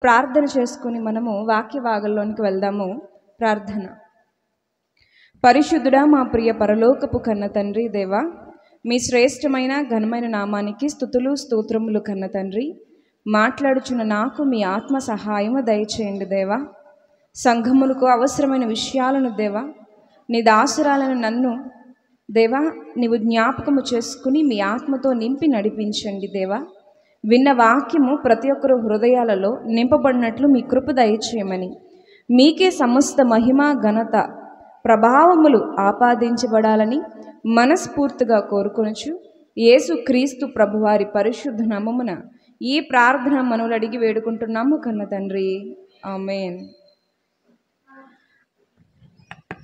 ప్రార్థన చేసుకుని మనము వాక్య భాగంలోనికి వెళ్దాము. ప్రార్థన. పరిశుద్ధుడా, మా ప్రియ పరలోకపు కన్న తండ్రి దేవా, మీ శ్రేష్టమైన ఘనమైన నామానికి స్తుతులు స్తోత్రములు కన్న తండ్రి. మాట్లాడుచున్న నాకు మీ ఆత్మ సహాయము దయచేయండి దేవా. సంఘములకు అవసరమైన విషయాలను దేవా, నీ దాసురాలను నన్ను దేవా నీవు జ్ఞాపకము చేసుకుని మీ ఆత్మతో నింపి నడిపించండి దేవా. విన్న వాక్యము ప్రతి ఒక్కరు హృదయాలలో నింపబడినట్లు మీ కృప దయచేయమని, మీకే సమస్త మహిమ ఘనత ప్రభావములు ఆపాదించబడాలని మనస్ఫూర్తిగా కోరుకొనుచు యేసు క్రీస్తు ప్రభువారి పరిశుద్ధ నామమున ఈ ప్రార్థన మనవులు అడిగి వేడుకుంటున్నాము కన్న తండ్రి, ఆమేన్.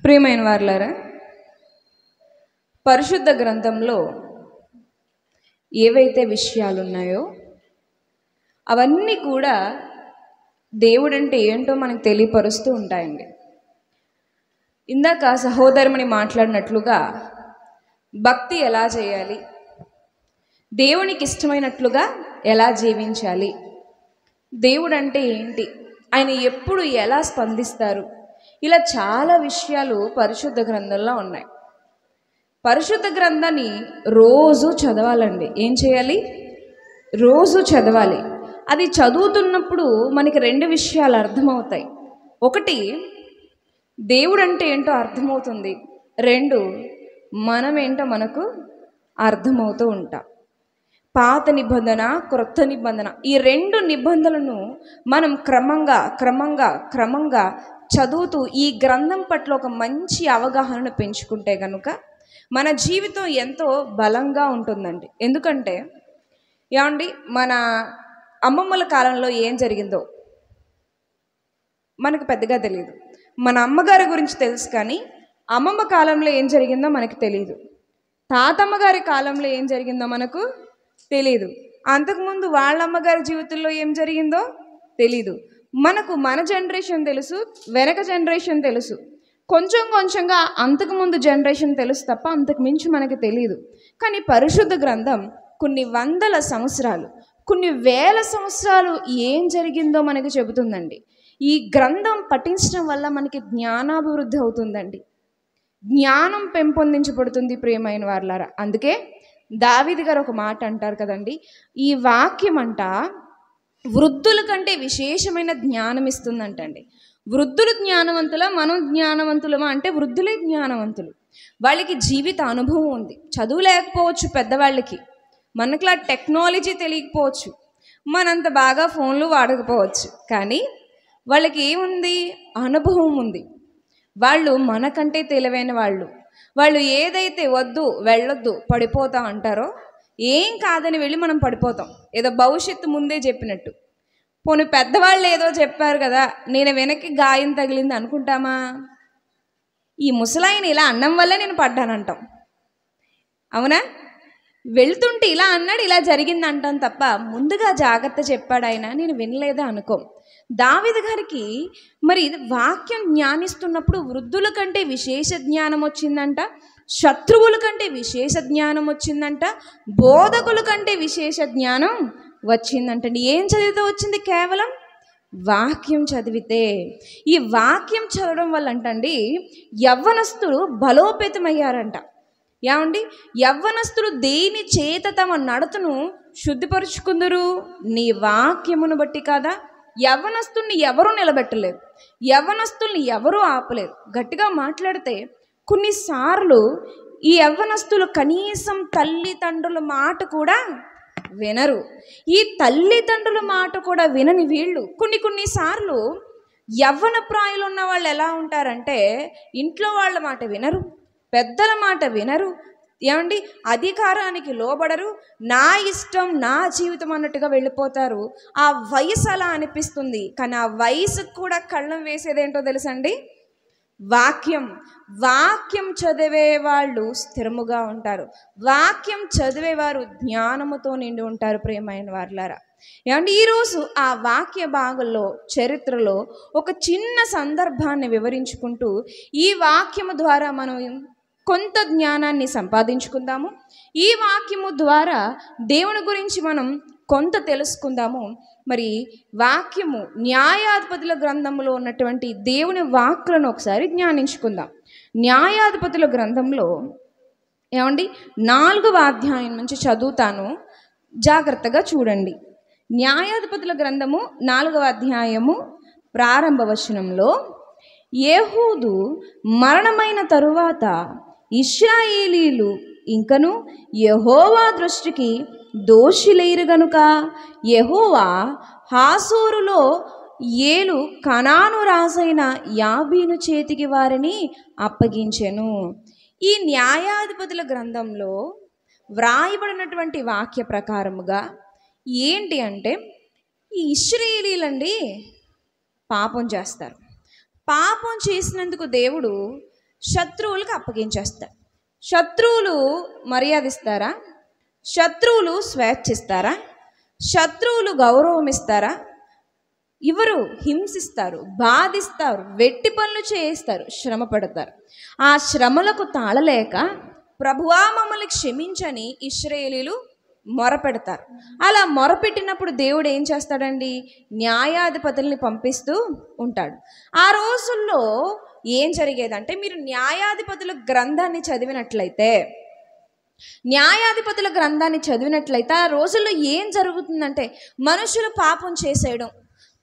ప్రియమైన వారులారా, పరిశుద్ధ గ్రంథంలో ఏవైతే విషయాలు ఉన్నాయో అవన్నీ కూడా దేవుడంటే ఏంటో మనకు తెలియపరుస్తూ ఉంటాయండి. ఇందాక సహోదరమని మాట్లాడినట్లుగా భక్తి ఎలా చేయాలి, దేవునికి ఇష్టమైనట్లుగా ఎలా జీవించాలి, దేవుడు అంటే ఏంటి, ఆయన ఎప్పుడు ఎలా స్పందిస్తారు, ఇలా చాలా విషయాలు పరిశుద్ధ గ్రంథంలో ఉన్నాయి. పరిశుద్ధ గ్రంథాన్ని రోజు చదవాలండి. ఏం చేయాలి? రోజు చదవాలి. అది చదువుతున్నప్పుడు మనకి రెండు విషయాలు అర్థమవుతాయి. ఒకటి, దేవుడు అంటే ఏంటో అర్థమవుతుంది. రెండు, మనం ఏంటో మనకు అర్థమవుతూ ఉంటాం. పాత నిబంధన, క్రొత్త నిబంధన, ఈ రెండు నిబంధనలను మనం క్రమంగా చదువుతూ ఈ గ్రంథం పట్ల ఒక మంచి అవగాహనను పెంచుకుంటే కనుక మన జీవితం ఎంతో బలంగా ఉంటుందండి. ఎందుకంటే ఏమండి, మన అమ్మమ్మల కాలంలో ఏం జరిగిందో మనకు పెద్దగా తెలియదు. మన అమ్మగారి గురించి తెలుసు, కానీ అమ్మమ్మ కాలంలో ఏం జరిగిందో మనకు తెలియదు. తాతమ్మ గారి కాలంలో ఏం జరిగిందో మనకు తెలియదు. అంతకుముందు వాళ్ళ అమ్మగారి జీవితంలో ఏం జరిగిందో తెలీదు. మనకు మన జనరేషన్ తెలుసు, వెనక జనరేషన్ తెలుసు, కొంచెంగా అంతకుముందు జనరేషన్ తెలుసు తప్ప అంతకు మించి మనకి తెలియదు. కానీ పరిశుద్ధ గ్రంథం కొన్ని వందల సంవత్సరాలు, కొన్ని వేల సంవత్సరాలు ఏం జరిగిందో మనకి చెబుతుందండి. ఈ గ్రంథం పఠించడం వల్ల మనకి జ్ఞానాభివృద్ధి అవుతుందండి, జ్ఞానం పెంపొందించబడుతుంది. ప్రియమైన వారులారా, అందుకే దావీదు గారు ఒక మాట అంటారు కదండి, ఈ వాక్యం అంట వృద్ధుల కంటే విశేషమైన జ్ఞానం ఇస్తుందంటండి. వృద్ధులు జ్ఞానవంతులా, మనం జ్ఞానవంతులమా అంటే వృద్ధులే జ్ఞానవంతులు. వాళ్ళకి జీవిత అనుభవం ఉంది. చదువు లేకపోవచ్చు పెద్దవాళ్ళకి, మనకులా టెక్నాలజీ తెలియకపోవచ్చు, మనంత బాగా ఫోన్లు వాడకపోవచ్చు, కానీ వాళ్ళకి ఏముంది? అనుభవం ఉంది. వాళ్ళు మనకంటే తెలివైన వాళ్ళు. వాళ్ళు ఏదైతే వద్దు, వెళ్ళొద్దు, పడిపోతా అంటారో ఏం కాదని వెళ్ళి మనం పడిపోతాం, ఏదో భవిష్యత్తు ముందే చెప్పినట్టు. పోనీ పెద్దవాళ్ళు ఏదో చెప్పారు కదా, నేను వెనక్కి గాయం తగిలింది అనుకుంటామా? ఈ ముసలాయన ఇలా అన్నం వల్లే నేను పడ్డానంటాం, అవునా? వెళ్తుంటే ఇలా అన్నాడు, ఇలా జరిగింది అంటాం తప్ప ముందుగా జాగ్రత్త చెప్పాడు ఆయన, నేను వినలేదా అనుకోం. దావీదు గారికి మరి వాక్యం జ్ఞానిస్తున్నప్పుడు వృద్ధుల కంటే విశేష జ్ఞానం వచ్చిందంట, శత్రువుల కంటే విశేష జ్ఞానం వచ్చిందంట, బోధకుల కంటే విశేష జ్ఞానం వచ్చిందంటండి. ఏం చదివితే వచ్చింది? కేవలం వాక్యం చదివితే. ఈ వాక్యం చదవడం వల్ల అంటండి యవ్వనస్తులు బలోపేతమయ్యారంట. ఏమండి, యవ్వనస్తులు దేని చేత తమ నడతను శుద్ధిపరుచుకుందరు? నీ వాక్యమును బట్టి కాదా? యవ్వనస్తుల్ని ఎవరూ నిలబెట్టలేరు, యవ్వనస్తుల్ని ఎవరూ ఆపలేరు. గట్టిగా మాట్లాడితే కొన్నిసార్లు ఈ యవ్వనస్తులు కనీసం తల్లిదండ్రుల మాట కూడా వినరు. ఈ తల్లిదండ్రుల మాట కూడా వినని వీళ్ళు కొన్నిసార్లు యవ్వన ప్రాయులు ఉన్న వాళ్ళు ఎలా ఉంటారంటే ఇంట్లో వాళ్ళ మాట వినరు, పెద్దల మాట వినరు, ఏమండి అధికారానికి లోబడరు, నా ఇష్టం నా జీవితం అన్నట్టుగా వెళ్ళిపోతారు. ఆ వయసు అలా అనిపిస్తుంది, కానీ ఆ వయసుకు కూడా కళ్ళం వేసేదేంటో తెలుసండి? వాక్యం చదివే వాళ్ళు స్థిరముగా ఉంటారు. వాక్యం చదివేవారు జ్ఞానముతో నిండి ఉంటారు. ప్రియమైన వారులారా, ఏమంటే ఈరోజు ఆ వాక్య భాగంలో చరిత్రలో ఒక చిన్న సందర్భాన్ని వివరించుకుంటూ ఈ వాక్యము ద్వారా మనం కొంత జ్ఞానాన్ని సంపాదించుకుందాము. ఈ వాక్యము ద్వారా దేవుని గురించి మనం కొంత తెలుసుకుందాము. మరి వాక్యము న్యాయాధిపతుల గ్రంథంలో ఉన్నటువంటి దేవుని వాక్కులను ఒకసారి ధ్యానించుకుందాం. న్యాయాధిపతుల గ్రంథంలో ఏమండి 4వ అధ్యాయం నుంచి చదువుతాను, జాగ్రత్తగా చూడండి. న్యాయాధిపతుల గ్రంథము 4వ అధ్యాయము ప్రారంభ వచనంలో, ఏహూదు మరణమైన తరువాత ఇశ్రాయేలీలు ఇంకను యెహోవా దృష్టికి దోషులైరు గనుక యెహోవా హాసోరులో ఏలు కనాను రాజైన యాబీను చేతికి వారిని అప్పగించెను. ఈ న్యాయాధిపతుల గ్రంథంలో వ్రాయబడినటువంటి వాక్య ప్రకారముగా ఏంటి అంటే, ఈ ఇశ్రాయేలీలండి పాపం చేస్తారు. పాపం చేసినందుకు దేవుడు శత్రువులకు అప్పగించేస్తాడు. శత్రువులు మర్యాదిస్తారా? శత్రువులు స్వేచ్ఛిస్తారా? శత్రువులు గౌరవం ఇస్తారా? ఇవ్వరు. హింసిస్తారు, బాధిస్తారు, వెట్టి పనులు చేయిస్తారు, శ్రమ పడతారు. ఆ శ్రమలకు తాళలేక ప్రభువా మమ్మల్ని క్షమించని ఇశ్రాయేలీలు మొరపెడతారు. అలా మొరపెట్టినప్పుడు దేవుడు ఏం చేస్తాడండి? న్యాయాధిపతుల్ని పంపిస్తూ ఉంటాడు. ఆ రోజుల్లో ఏం జరిగేదంటే, మీరు న్యాయాధిపతుల గ్రంథాన్ని చదివినట్లయితే ఆ రోజుల్లో ఏం జరుగుతుందంటే, మనుషులు పాపం చేసేయడం,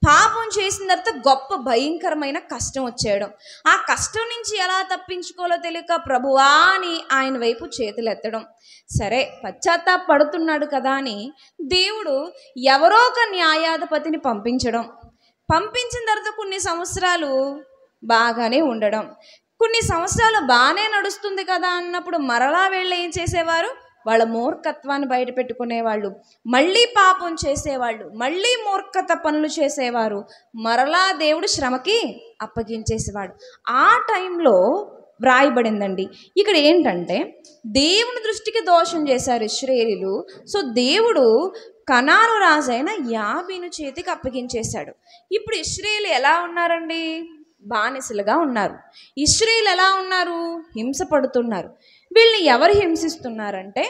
పాపం చేసిన తర్వాత గొప్ప భయంకరమైన కష్టం వచ్చేయడం, ఆ కష్టం నుంచి ఎలా తప్పించుకోవాలో తెలియక ప్రభువా అని ఆయన వైపు చేతులెత్తడం. సరే పశ్చాత్తాపడుతున్నాడు కదా అని దేవుడు ఎవరో ఒక న్యాయాధిపతిని పంపించిన తర్వాత కొన్ని సంవత్సరాలు బాగానే ఉండడం, కొన్ని సంవత్సరాలు బాగానే నడుస్తుంది కదా అన్నప్పుడు మరలా వీళ్ళు ఏం చేసేవారు? వాళ్ళ మూర్ఖత్వాన్ని బయట పెట్టుకునేవాళ్ళు, మళ్ళీ పాపం చేసేవాళ్ళు, మళ్ళీ మూర్ఖత పనులు చేసేవారు. మరలా దేవుడు శ్రమకి అప్పగించేసేవాడు. ఆ టైంలో వ్రాయబడిందండి. ఇక్కడ ఏంటంటే, దేవుని దృష్టికి దోషం చేశారు ఇశ్రాయేలీలు. సో దేవుడు కనాను రాజైన యాబీను చేతికి అప్పగించేశాడు. ఇప్పుడు ఇశ్రాయేలు ఎలా ఉన్నారండి? బానిసలుగా ఉన్నారు. ఇశ్రాయేలు ఎలా ఉన్నారు? హింసపడుతున్నారు. వీళ్ళని ఎవరు హింసిస్తున్నారంటే,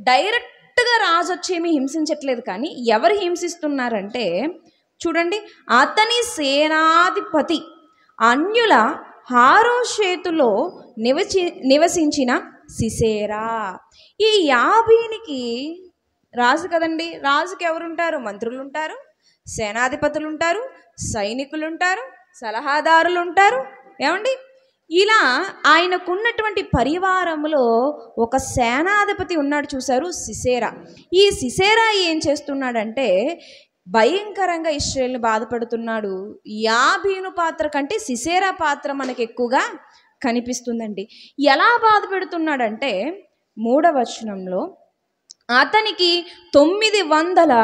డైరెక్ట్గా రాజు వచ్చేమి హింసించట్లేదు, కానీ ఎవరు హింసిస్తున్నారంటే చూడండి, అతని సేనాధిపతి అన్యుల హారోషేతులో నివసించిన సిసేరా. ఈ యాబీనికి రాజు కదండి. రాజుకి ఎవరుంటారు? మంత్రులు ఉంటారు, సేనాధిపతులు ఉంటారు, సైనికులు ఉంటారు, సలహాదారులు ఉంటారు. ఏమండి, ఇలా ఆయనకున్నటువంటి పరివారంలో ఒక సేనాధిపతి ఉన్నాడు, చూశారు, సిసేరా. ఈ సిసేరా ఏం చేస్తున్నాడంటే, భయంకరంగా ఇశ్రాయేలుని బాధపడుతున్నాడు. యాబీను పాత్ర కంటే సిసేరా పాత్ర మనకు ఎక్కువగా కనిపిస్తుందండి. ఎలా బాధపెడుతున్నాడంటే 3వ వచనంలో, అతనికి 900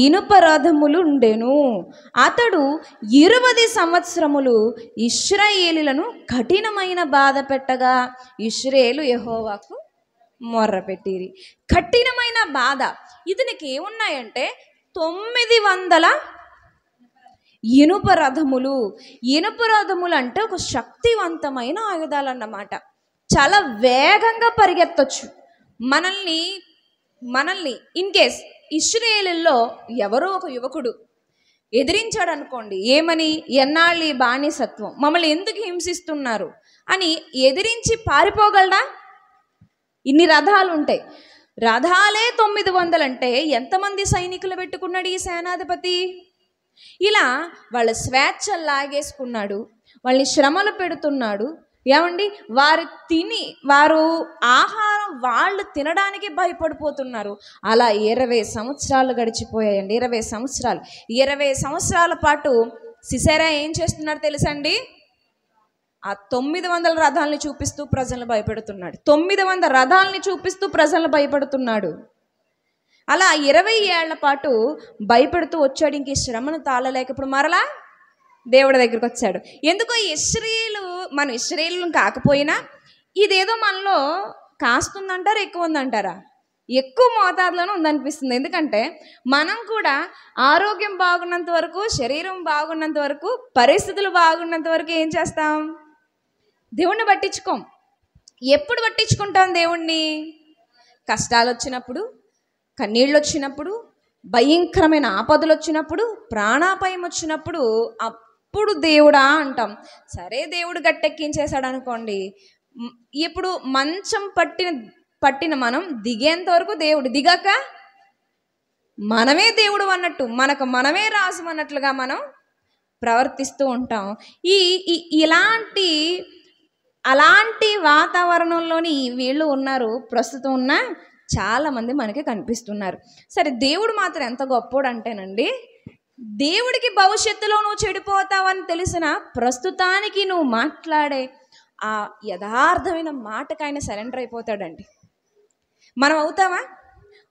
ఇనుప రథములు ఉండెను. అతడు 20 సంవత్సరములు ఇశ్రాయేలీలను కఠినమైన బాధ పెట్టగా ఇశ్రాయేలు యెహోవాకు మొర్రపెట్టిరి. కఠినమైన బాధ. ఇతనికి ఏమున్నాయంటే 900 ఇనుప రథములు. ఇనుప రథములు అంటే ఒక శక్తివంతమైన ఆయుధాలు అన్నమాట. చాలా వేగంగా పరిగెత్తొచ్చు. మనల్ని ఇన్ కేస్ ఇశ్రాయేలులో ఎవరో ఒక యువకుడు ఎదిరించాడు అనుకోండి, ఏమని? ఎన్నాళ్ళు ఈ బానిసత్వం, మమ్మల్ని ఎందుకు హింసిస్తున్నారు అని ఎదిరించి పారిపోగలడా? ఇన్ని రథాలు ఉంటాయి. రథాలే 900 అంటే ఎంతమంది సైనికులు పెట్టుకున్నాడు ఈ సేనాధిపతి? ఇలా వాళ్ళ స్వేచ్ఛ లాగేసుకున్నాడు, వాళ్ళని శ్రమలు పెడుతున్నాడు. ఏమండి, వారు ఆహారం వాళ్ళు తినడానికి భయపడిపోతున్నారు. అలా 20 సంవత్సరాలు గడిచిపోయాయండి. 20 సంవత్సరాల పాటు సిసేరా ఏం చేస్తున్నాడు తెలుసండి? ఆ 900 రథాలని చూపిస్తూ ప్రజలను భయపెడుతున్నాడు. 900 రథాలని చూపిస్తూ ప్రజలను భయపెడుతున్నాడు. అలా 20 ఏళ్ల పాటు భయపెడుతూ వచ్చాడు. ఇంక శ్రమను తాళలేక ఇప్పుడు మరలా దేవుడి దగ్గరికి వచ్చాడు. ఎందుకో మన ఇశ్రాయేలు కాకపోయినా ఇదేదో మనలో కాస్తుందంటారా, ఎక్కువ ఉందంటారా? ఎక్కువ మోతాదులోనే ఉందనిపిస్తుంది. ఎందుకంటే మనం కూడా ఆరోగ్యం బాగున్నంత వరకు, శరీరం బాగున్నంత వరకు, పరిస్థితులు బాగున్నంత వరకు ఏం చేస్తాం? దేవుణ్ణి పట్టించుకోం. ఎప్పుడు పట్టించుకుంటాం దేవుణ్ణి? కష్టాలు వచ్చినప్పుడు, కన్నీళ్ళు వచ్చినప్పుడు, భయంకరమైన ఆపదలు వచ్చినప్పుడు, ప్రాణాపాయం వచ్చినప్పుడు అప్పుడు దేవుడా అంటాం. సరే దేవుడు గట్టెక్కించేశాడు అనుకోండి, ఇప్పుడు మంచం పట్టిన మనం దిగేంత వరకు దేవుడు, దిగాక మనమే దేవుడు అన్నట్టు, మనకు మనమే రాసు అన్నట్లుగా మనం ప్రవర్తిస్తూ ఉంటాం. అలాంటి వాతావరణంలోని వీళ్ళు ఉన్నారు, ప్రస్తుతం ఉన్న చాలామంది మనకి కనిపిస్తున్నారు. సరే దేవుడు మాత్రం ఎంత గొప్పోడు అంటేనండి, దేవుడికి భవిష్యత్తులో నువ్వు చెడిపోతావని తెలిసిన ప్రస్తుతానికి నువ్వు మాట్లాడే ఆ యథార్థమైన మాటకు ఆయన సరెండర్ అయిపోతాడండి. మనం అవుతామా?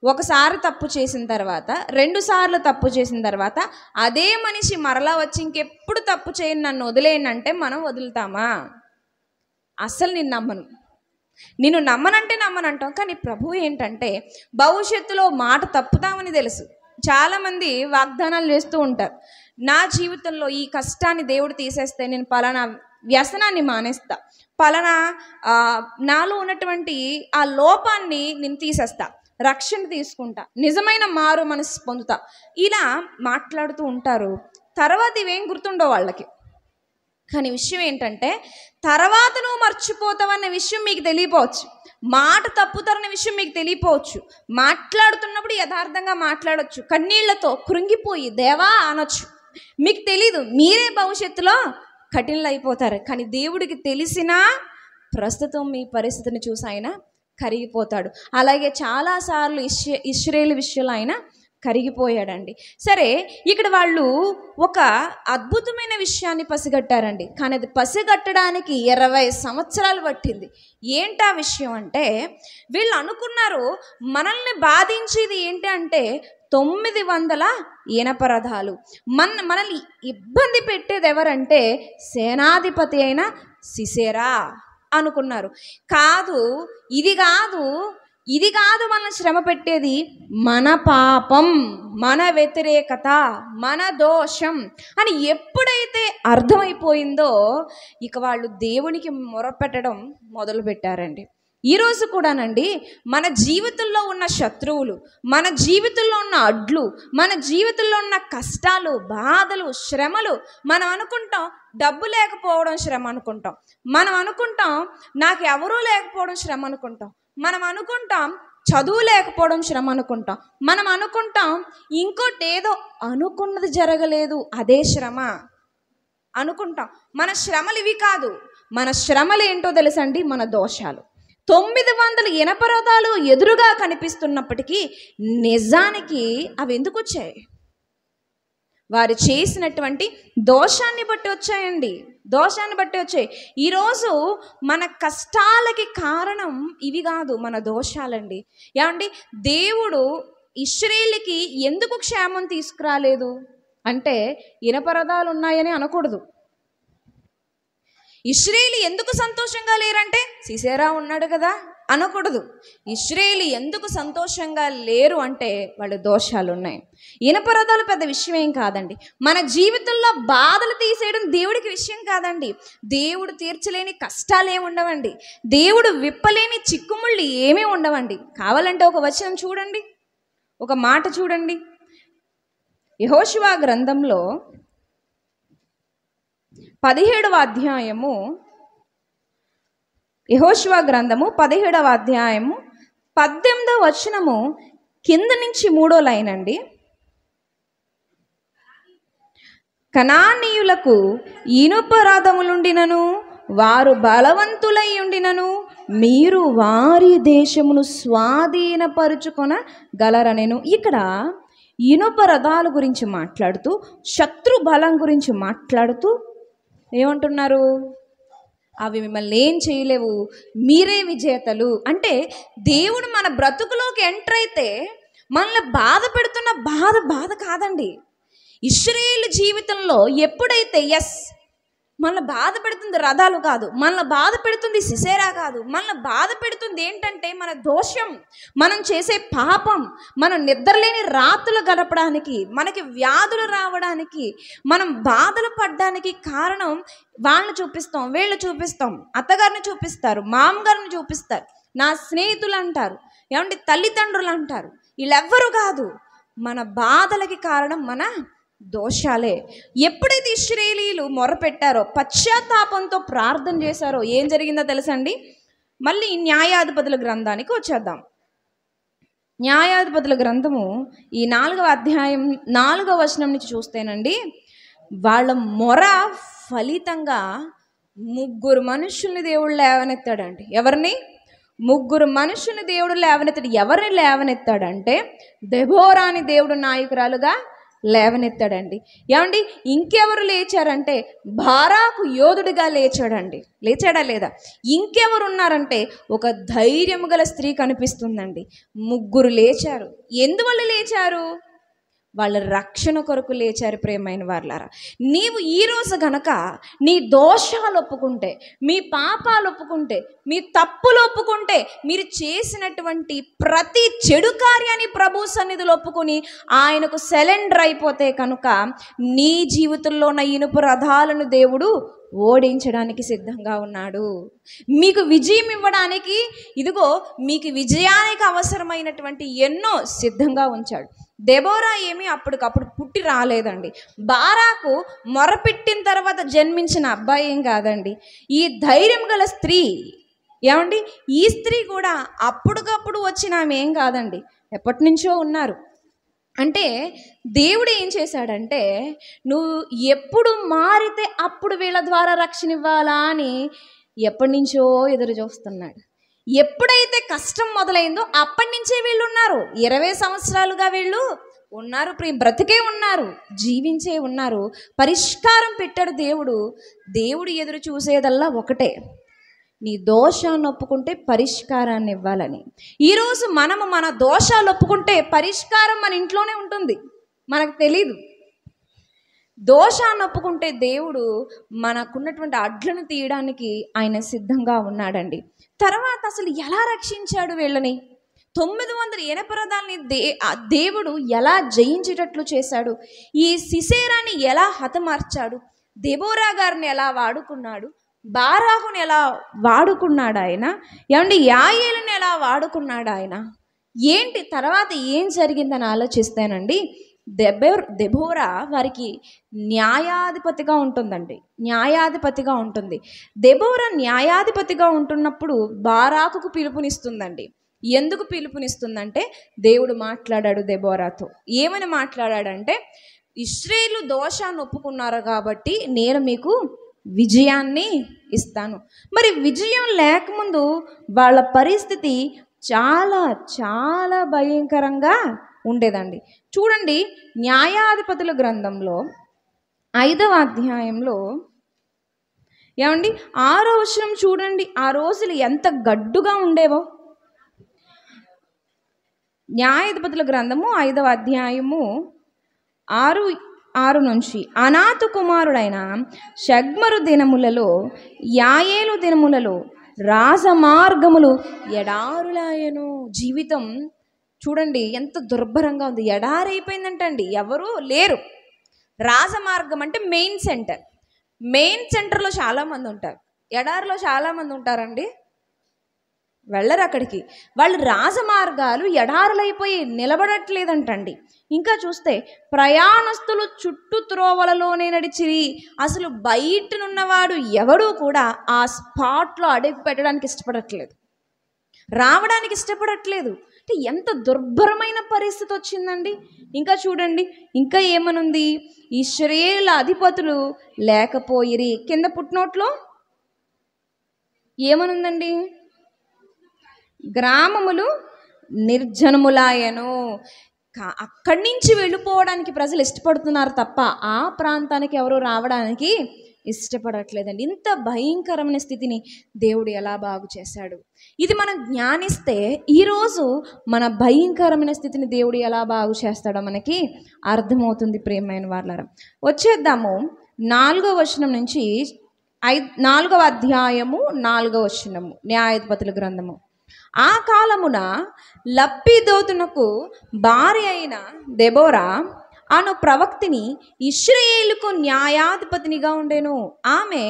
ఒకసారి తప్పు చేసిన తర్వాత, 2 సార్లు తప్పు చేసిన తర్వాత అదే మనిషి మరలా వచ్చి ఇంకెప్పుడు తప్పు చేయను, నన్ను వదిలేయనంటే మనం వదులుతామా? అస్సలు నిన్ను నమ్మనంటే నమ్మనంటాం. కానీ ప్రభు ఏంటంటే భవిష్యత్తులో మాట తప్పుతామని తెలుసు. చాలామంది వాగ్దానాలు చేస్తూ ఉంటారు, నా జీవితంలో ఈ కష్టాన్ని దేవుడు తీసేస్తే నేను పలానా వ్యసనాన్ని మానేస్తా, పలానా నాలో ఉన్నటువంటి ఆ లోపాన్ని నేను తీసేస్తా, రక్షణ తీసుకుంటా, నిజమైన మారు మనసు పొందుతా, ఇలా మాట్లాడుతూ ఉంటారు. తర్వాత ఇవేం గుర్తుండో వాళ్ళకి. కానీ విషయం ఏంటంటే తర్వాత నువ్వు మర్చిపోతావన్న విషయం మీకు తెలియపోవచ్చు, మాట తప్పుతారన్న విషయం మీకు తెలియపోవచ్చు. మాట్లాడుతున్నప్పుడు యథార్థంగా మాట్లాడొచ్చు, కన్నీళ్లతో కృంగిపోయి దేవా అనొచ్చు, మీకు తెలీదు, మీరే భవిష్యత్తులో కఠినలు అయిపోతారు. కానీ దేవుడికి తెలిసినా ప్రస్తుతం మీ పరిస్థితిని చూసి ఆయన కరిగిపోతాడు. అలాగే చాలాసార్లు ఇశ్రాయేలు విషయంలో ఆయన కరిగిపోయాడండి. సరే, ఇక్కడ వాళ్ళు ఒక అద్భుతమైన విషయాన్ని పసిగట్టారండి. కానీ అది పసిగట్టడానికి 20 సంవత్సరాలు పట్టింది. ఏంటా విషయం అంటే, వీళ్ళు అనుకున్నారు మనల్ని బాధించేది ఏంటి అంటే 900 ఇనప రథాలు. మనల్ని ఇబ్బంది పెట్టేది ఎవరంటే సేనాధిపతి అయిన సిసెరా అనుకున్నారు. ఇది కాదు మనల్ని శ్రమ పెట్టేది, మన పాపం, మన వ్యతిరేకత, మన దోషం అని ఎప్పుడైతే అర్థమైపోయిందో ఇక వాళ్ళు దేవునికి మొరపెట్టడం మొదలుపెట్టారండి. ఈరోజు కూడానండి మన జీవితంలో ఉన్న శత్రువులు, మన జీవితంలో ఉన్న అడ్లు, మన జీవితంలో ఉన్న కష్టాలు, బాధలు, శ్రమలు, మనం అనుకుంటాం డబ్బు లేకపోవడం శ్రమ అనుకుంటాం, మనం అనుకుంటాం నాకు ఎవరూ లేకపోవడం శ్రమ అనుకుంటాం, మనం అనుకుంటాం చదువు లేకపోవడం శ్రమ అనుకుంటాం, మనం అనుకుంటాం ఇంకోటి ఏదో అనుకున్నది జరగలేదు అదే శ్రమ అనుకుంటాం. మన శ్రమలు ఇవి కాదు, మన శ్రమలు ఏంటో తెలుసండి, మన దోషాలు. 900 ఇనప రథాలు ఎదురుగా కనిపిస్తున్నప్పటికీ నిజానికి అవి ఎందుకు వచ్చాయి? వారు చేసినటువంటి దోషాన్ని బట్టి వచ్చాయండి, దోషాన్ని బట్టి వచ్చాయి. ఈరోజు మన కష్టాలకి కారణం ఇవి కాదు, మన దోషాలండి. ఏమండి, దేవుడు ఇశ్రాయేలుకి ఎందుకు క్షేమం తీసుకురాలేదు అంటే ఇనప రథాలు ఉన్నాయని అనకూడదు. ఇశ్రాయేలు ఎందుకు సంతోషంగా లేరంటే సిసెరా ఉన్నాడు కదా అనకూడదు. ఇశ్రాయేలు ఎందుకు సంతోషంగా లేరు అంటే వాళ్ళ దోషాలు ఉన్నాయి. ఇనప రథాలు పెద్ద విషయం ఏం కాదండి. మన జీవితంలో బాధలు తీసేయడం దేవుడికి విషయం కాదండి. దేవుడు తీర్చలేని కష్టాలు ఏమి ఉండవండి, దేవుడు విప్పలేని చిక్కుముళ్ళు ఏమీ ఉండవండి. కావాలంటే ఒక వచనం చూడండి, ఒక మాట చూడండి. యెహోషువ గ్రంథంలో 17వ అధ్యాయము, యెహోషువ గ్రంథము 17వ అధ్యాయము 18వ వచనము కింద నుంచి 3వ లైన్ అండి. కనానీయులకు ఇనుప రథములుండినను వారు బలవంతులై ఉండినను మీరు వారి దేశమును స్వాధీనపరుచుకొనగలరనెను. ఇక్కడ ఇనుప రథాల గురించి మాట్లాడుతూ, శత్రు బలం గురించి మాట్లాడుతూ ఏమంటున్నారు? అవి మిమ్మల్ని ఏం చేయలేవు, మీరే విజేతలు. అంటే దేవుడు మన బ్రతుకులోకి ఎంటర్ అయితే మనల్ని బాధ పెడుతున్న బాధ కాదండి. ఇశ్రాయేలు జీవితంలో ఎప్పుడైతే మనల్ని బాధ పెడుతుంది రథాలు కాదు, మనల్ని బాధ పెడుతుంది సిసెరా కాదు, మనల్ని బాధ పెడుతుంది ఏంటంటే మన దోషం, మనం చేసే పాపం, మనం నిద్రలేని రాత్రులు గడపడానికి, మనకి వ్యాధులు రావడానికి, మనం బాధలు పడడానికి కారణం వాళ్ళని చూపిస్తాం, వీళ్ళు చూపిస్తాం, అత్తగారిని చూపిస్తారు, మామగారిని చూపిస్తారు, నా స్నేహితులు అంటారు, ఏమంటే తల్లిదండ్రులు అంటారు. వీళ్ళెవ్వరూ కాదు, మన బాధలకి కారణం మన దోషాలే. ఎప్పుడైతే ఇశ్రాయేలీయులు మొరపెట్టారో, పశ్చాత్తాపంతో ప్రార్థన చేశారో ఏం జరిగిందో తెలుసండి? మళ్ళీ న్యాయాధిపతుల గ్రంథానికి వచ్చేద్దాం. న్యాయాధిపతుల గ్రంథము ఈ 4వ అధ్యాయం 4వ వచనం నుంచి చూస్తేనండి, వాళ్ళ మొర ఫలితంగా 3 మనుషుల్ని దేవుడు లేవనెత్తాడండి. ఎవరిని? 3 మనుషుల్ని దేవుడు లేవనెత్తాడు. ఎవరిని లేవనెత్తాడంటే దెబోరాని దేవుడు నాయకురాలుగా లేవనెత్తాడండి. ఏమండి, ఇంకెవరు లేచారంటే బారాకు యోధుడిగా లేచాడండి. లేచాడా లేదా? ఇంకెవరు ఉన్నారంటే ఒక ధైర్యం గల స్త్రీ కనిపిస్తుందండి. 3 లేచారు. ఎందువల్ల లేచారు? వాళ్ళ రక్షణ కొరకు లేచారు. ప్రియమైన వారలారా, నీవు ఈరోజు గనక నీ దోషాలు ఒప్పుకుంటే, మీ పాపాలు ఒప్పుకుంటే, మీ తప్పులు ఒప్పుకుంటే, మీరు చేసినటువంటి ప్రతి చెడు కార్యాన్ని ప్రభు సన్నిధిలో ఒప్పుకొని ఆయనకు సరెండర్ అయిపోతే కనుక నీ జీవితంలో ఉన్న ఇనుప రథాలను దేవుడు ఓడించడానికి సిద్ధంగా ఉన్నాడు. మీకు విజయం ఇవ్వడానికి, ఇదిగో మీకు విజయానికి అవసరమైనటువంటి ఎన్నో సిద్ధంగా ఉంచాడు. దెబోరా ఏమీ అప్పటికప్పుడు పుట్టి రాలేదండి. బారాకు మొరపెట్టిన తర్వాత జన్మించిన అబ్బాయి ఏం కాదండి. ఈ ధైర్యం గల స్త్రీ, ఏమండి, ఈ స్త్రీ కూడా అప్పటికప్పుడు వచ్చిన ఆమె ఏం కాదండి, ఎప్పటి నుంచో ఉన్నారు. అంటే దేవుడు ఏం చేశాడంటే, నువ్వు ఎప్పుడు మారితే అప్పుడు వీళ్ళ ద్వారా రక్షణ ఇవ్వాలా అని ఎప్పటి నుంచో ఎదురు చూస్తున్నాడు. ఎప్పుడైతే కష్టం మొదలైందో అప్పటి నుంచే వీళ్ళు ఉన్నారు. 20 సంవత్సరాలుగా వీళ్ళు ఉన్నారు, బ్రతికే ఉన్నారు, జీవించే ఉన్నారు. పరిష్కారం పెట్టాడు దేవుడు. దేవుడు ఎదురు చూసేదల్లా ఒకటే, నీ దోషాన్ని ఒప్పుకుంటే పరిష్కారాన్ని ఇవ్వాలని. ఈరోజు మనము మన దోషాలు ఒప్పుకుంటే పరిష్కారం మన ఇంట్లోనే ఉంటుంది, మనకు తెలీదు. దోషాన్ని ఒప్పుకుంటే దేవుడు మనకున్నటువంటి అడ్లను తీయడానికి ఆయన సిద్ధంగా ఉన్నాడండి. తర్వాత అసలు ఎలా రక్షించాడు వీళ్ళని? 900 ఎనపరదాల్ని దేవుడు ఎలా జయించేటట్లు చేశాడు? ఈ సిసేరాని ఎలా హతమార్చాడు? దెబోరా గారిని ఎలా వాడుకున్నాడు? బారాకుని ఎలా వాడుకున్నాడు ఆయన? ఏమంటే యాయేలుని ఎలా వాడుకున్నాడు ఆయన? ఏంటి తర్వాత ఏం జరిగిందని ఆలోచిస్తానండి. దెబోరా వారికి న్యాయాధిపతిగా ఉంటుందండి, న్యాయాధిపతిగా ఉంటుంది. దెబోరా న్యాయాధిపతిగా ఉంటున్నప్పుడు బారాకుకు పిలుపునిస్తుందండి. ఎందుకు పిలుపునిస్తుందంటే, దేవుడు మాట్లాడాడు దెబోరాతో. ఏమని మాట్లాడాడంటే, ఇశ్రాయేలు దోషాన్ని ఒప్పుకున్నారు కాబట్టి నేను మీకు విజయాన్ని ఇస్తాను. మరి విజయం లేకముందు వాళ్ళ పరిస్థితి చాలా చాలా భయంకరంగా ఉండేదండి. చూడండి, న్యాయాధిపతుల గ్రంథంలో 5వ అధ్యాయంలో ఏమండి 6వ వచనం చూడండి. ఆ రోజులు ఎంత గడ్డుగా ఉండేవో. న్యాయాధిపతుల గ్రంథము 5వ అధ్యాయము 6 నుంచి, అనాతు కుమారుడైన షగ్మరు దినములలో, యాయేలు దినములలో రాజమార్గములు ఎడారులాయను. జీవితం చూడండి ఎంత దుర్భరంగా ఉంది. ఎడారైపోయిందంటండి, ఎవరు లేరు. రాజమార్గం అంటే మెయిన్ సెంటర్. మెయిన్ సెంటర్లో చాలామంది ఉంటారు, ఎడారిలో చాలామంది ఉంటారండి, వెళ్ళరు అక్కడికి. వాళ్ళు రాజమార్గాలు ఎడారులైపోయి నిలబడట్లేదంటండి. ఇంకా చూస్తే ప్రయాణస్తులు చుట్టూ త్రోవలలోనే నడిచిరి. అసలు బయటనున్నవాడు ఎవడూ కూడా ఆ స్పాట్లో అడుగు పెట్టడానికి ఇష్టపడట్లేదు, రావడానికి ఇష్టపడట్లేదు. అంటే ఎంత దుర్భరమైన పరిస్థితి వచ్చిందండి. ఇంకా చూడండి, ఇంకా ఏమనుంది? ఇశ్రాయేలు అధిపతులు లేకపోయిరి. కింద పుట్నోట్లో ఏమనుందండి? గ్రామములు నిర్జనములాయను. అక్కడి నుంచి వెళ్ళిపోవడానికి ప్రజలు ఇష్టపడుతున్నారు తప్ప ఆ ప్రాంతానికి ఎవరు రావడానికి ఇష్టపడట్లేదండి. ఇంత భయంకరమైన స్థితిని దేవుడు ఎలా బాగు చేశాడు? ఇది మనం జ్ఞానిస్తే ఈరోజు మన భయంకరమైన స్థితిని దేవుడు ఎలా బాగు చేస్తాడో మనకి అర్థమవుతుంది. ప్రియమైన వారలారా, వచ్చేద్దాము 4వ వచనం నుంచి 4వ అధ్యాయము 4వ వచనము. న్యాయాధిపతుల గ్రంథము. ఆ కాలమున లప్పిదోతునకు భార్య అయిన దెబోరా అను ప్రవక్తిని ఇశ్రాయేలుకు న్యాయాధిపతినిగా ఉండెను. ఆమె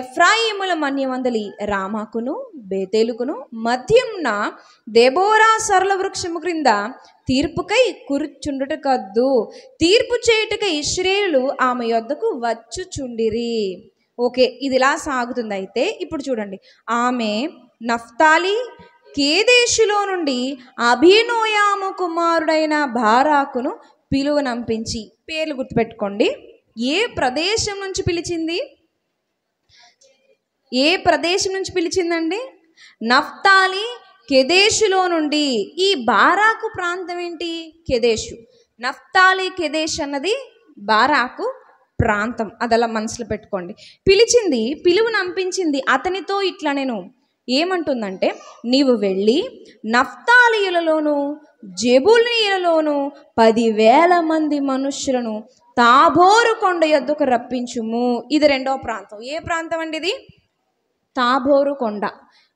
ఎఫ్రాయిముల మన్యమందలి రామాకును బేతేలుకును మధ్యమున దెబోరా సరళ వృక్షము క్రింద తీర్పుకై కూర్చుండుట కద్దు. తీర్పు చేయుటకై ఇశ్రాయేలు ఆమె యొద్దకు వచ్చుచుండిరి. ఓకే, ఇది ఇలా సాగుతుంది. అయితే ఇప్పుడు చూడండి, ఆమె నఫ్తాలి కేదేశులో నుండి అభినోయాము కుమారుడైన బారాకును పిలువనంపించి, పేర్లు గుర్తుపెట్టుకోండి, ఏ ప్రదేశం నుంచి పిలిచింది? ఏ ప్రదేశం నుంచి పిలిచిందండి? నఫ్తాలి కెదేశులో నుండి. ఈ బారాకు ప్రాంతం ఏంటి? కెదేశు. నఫ్తాలి కెదేశ్ అన్నది బారాకు ప్రాంతం. అదలా మనసులో పెట్టుకోండి. పిలిచింది, పిలువనంపించింది. అతనితో ఇట్లా నేను ఏమంటుందంటే, నీవు వెళ్ళి నఫ్తాలీయులలోను జెబూలూనీయులలోను 10,000 మంది మనుష్యులను తాబోరు కొండ యొద్దకు రప్పించుము. ఇది రెండో ప్రాంతం. ఏ ప్రాంతం అండి ఇది? తాబోరు కొండ.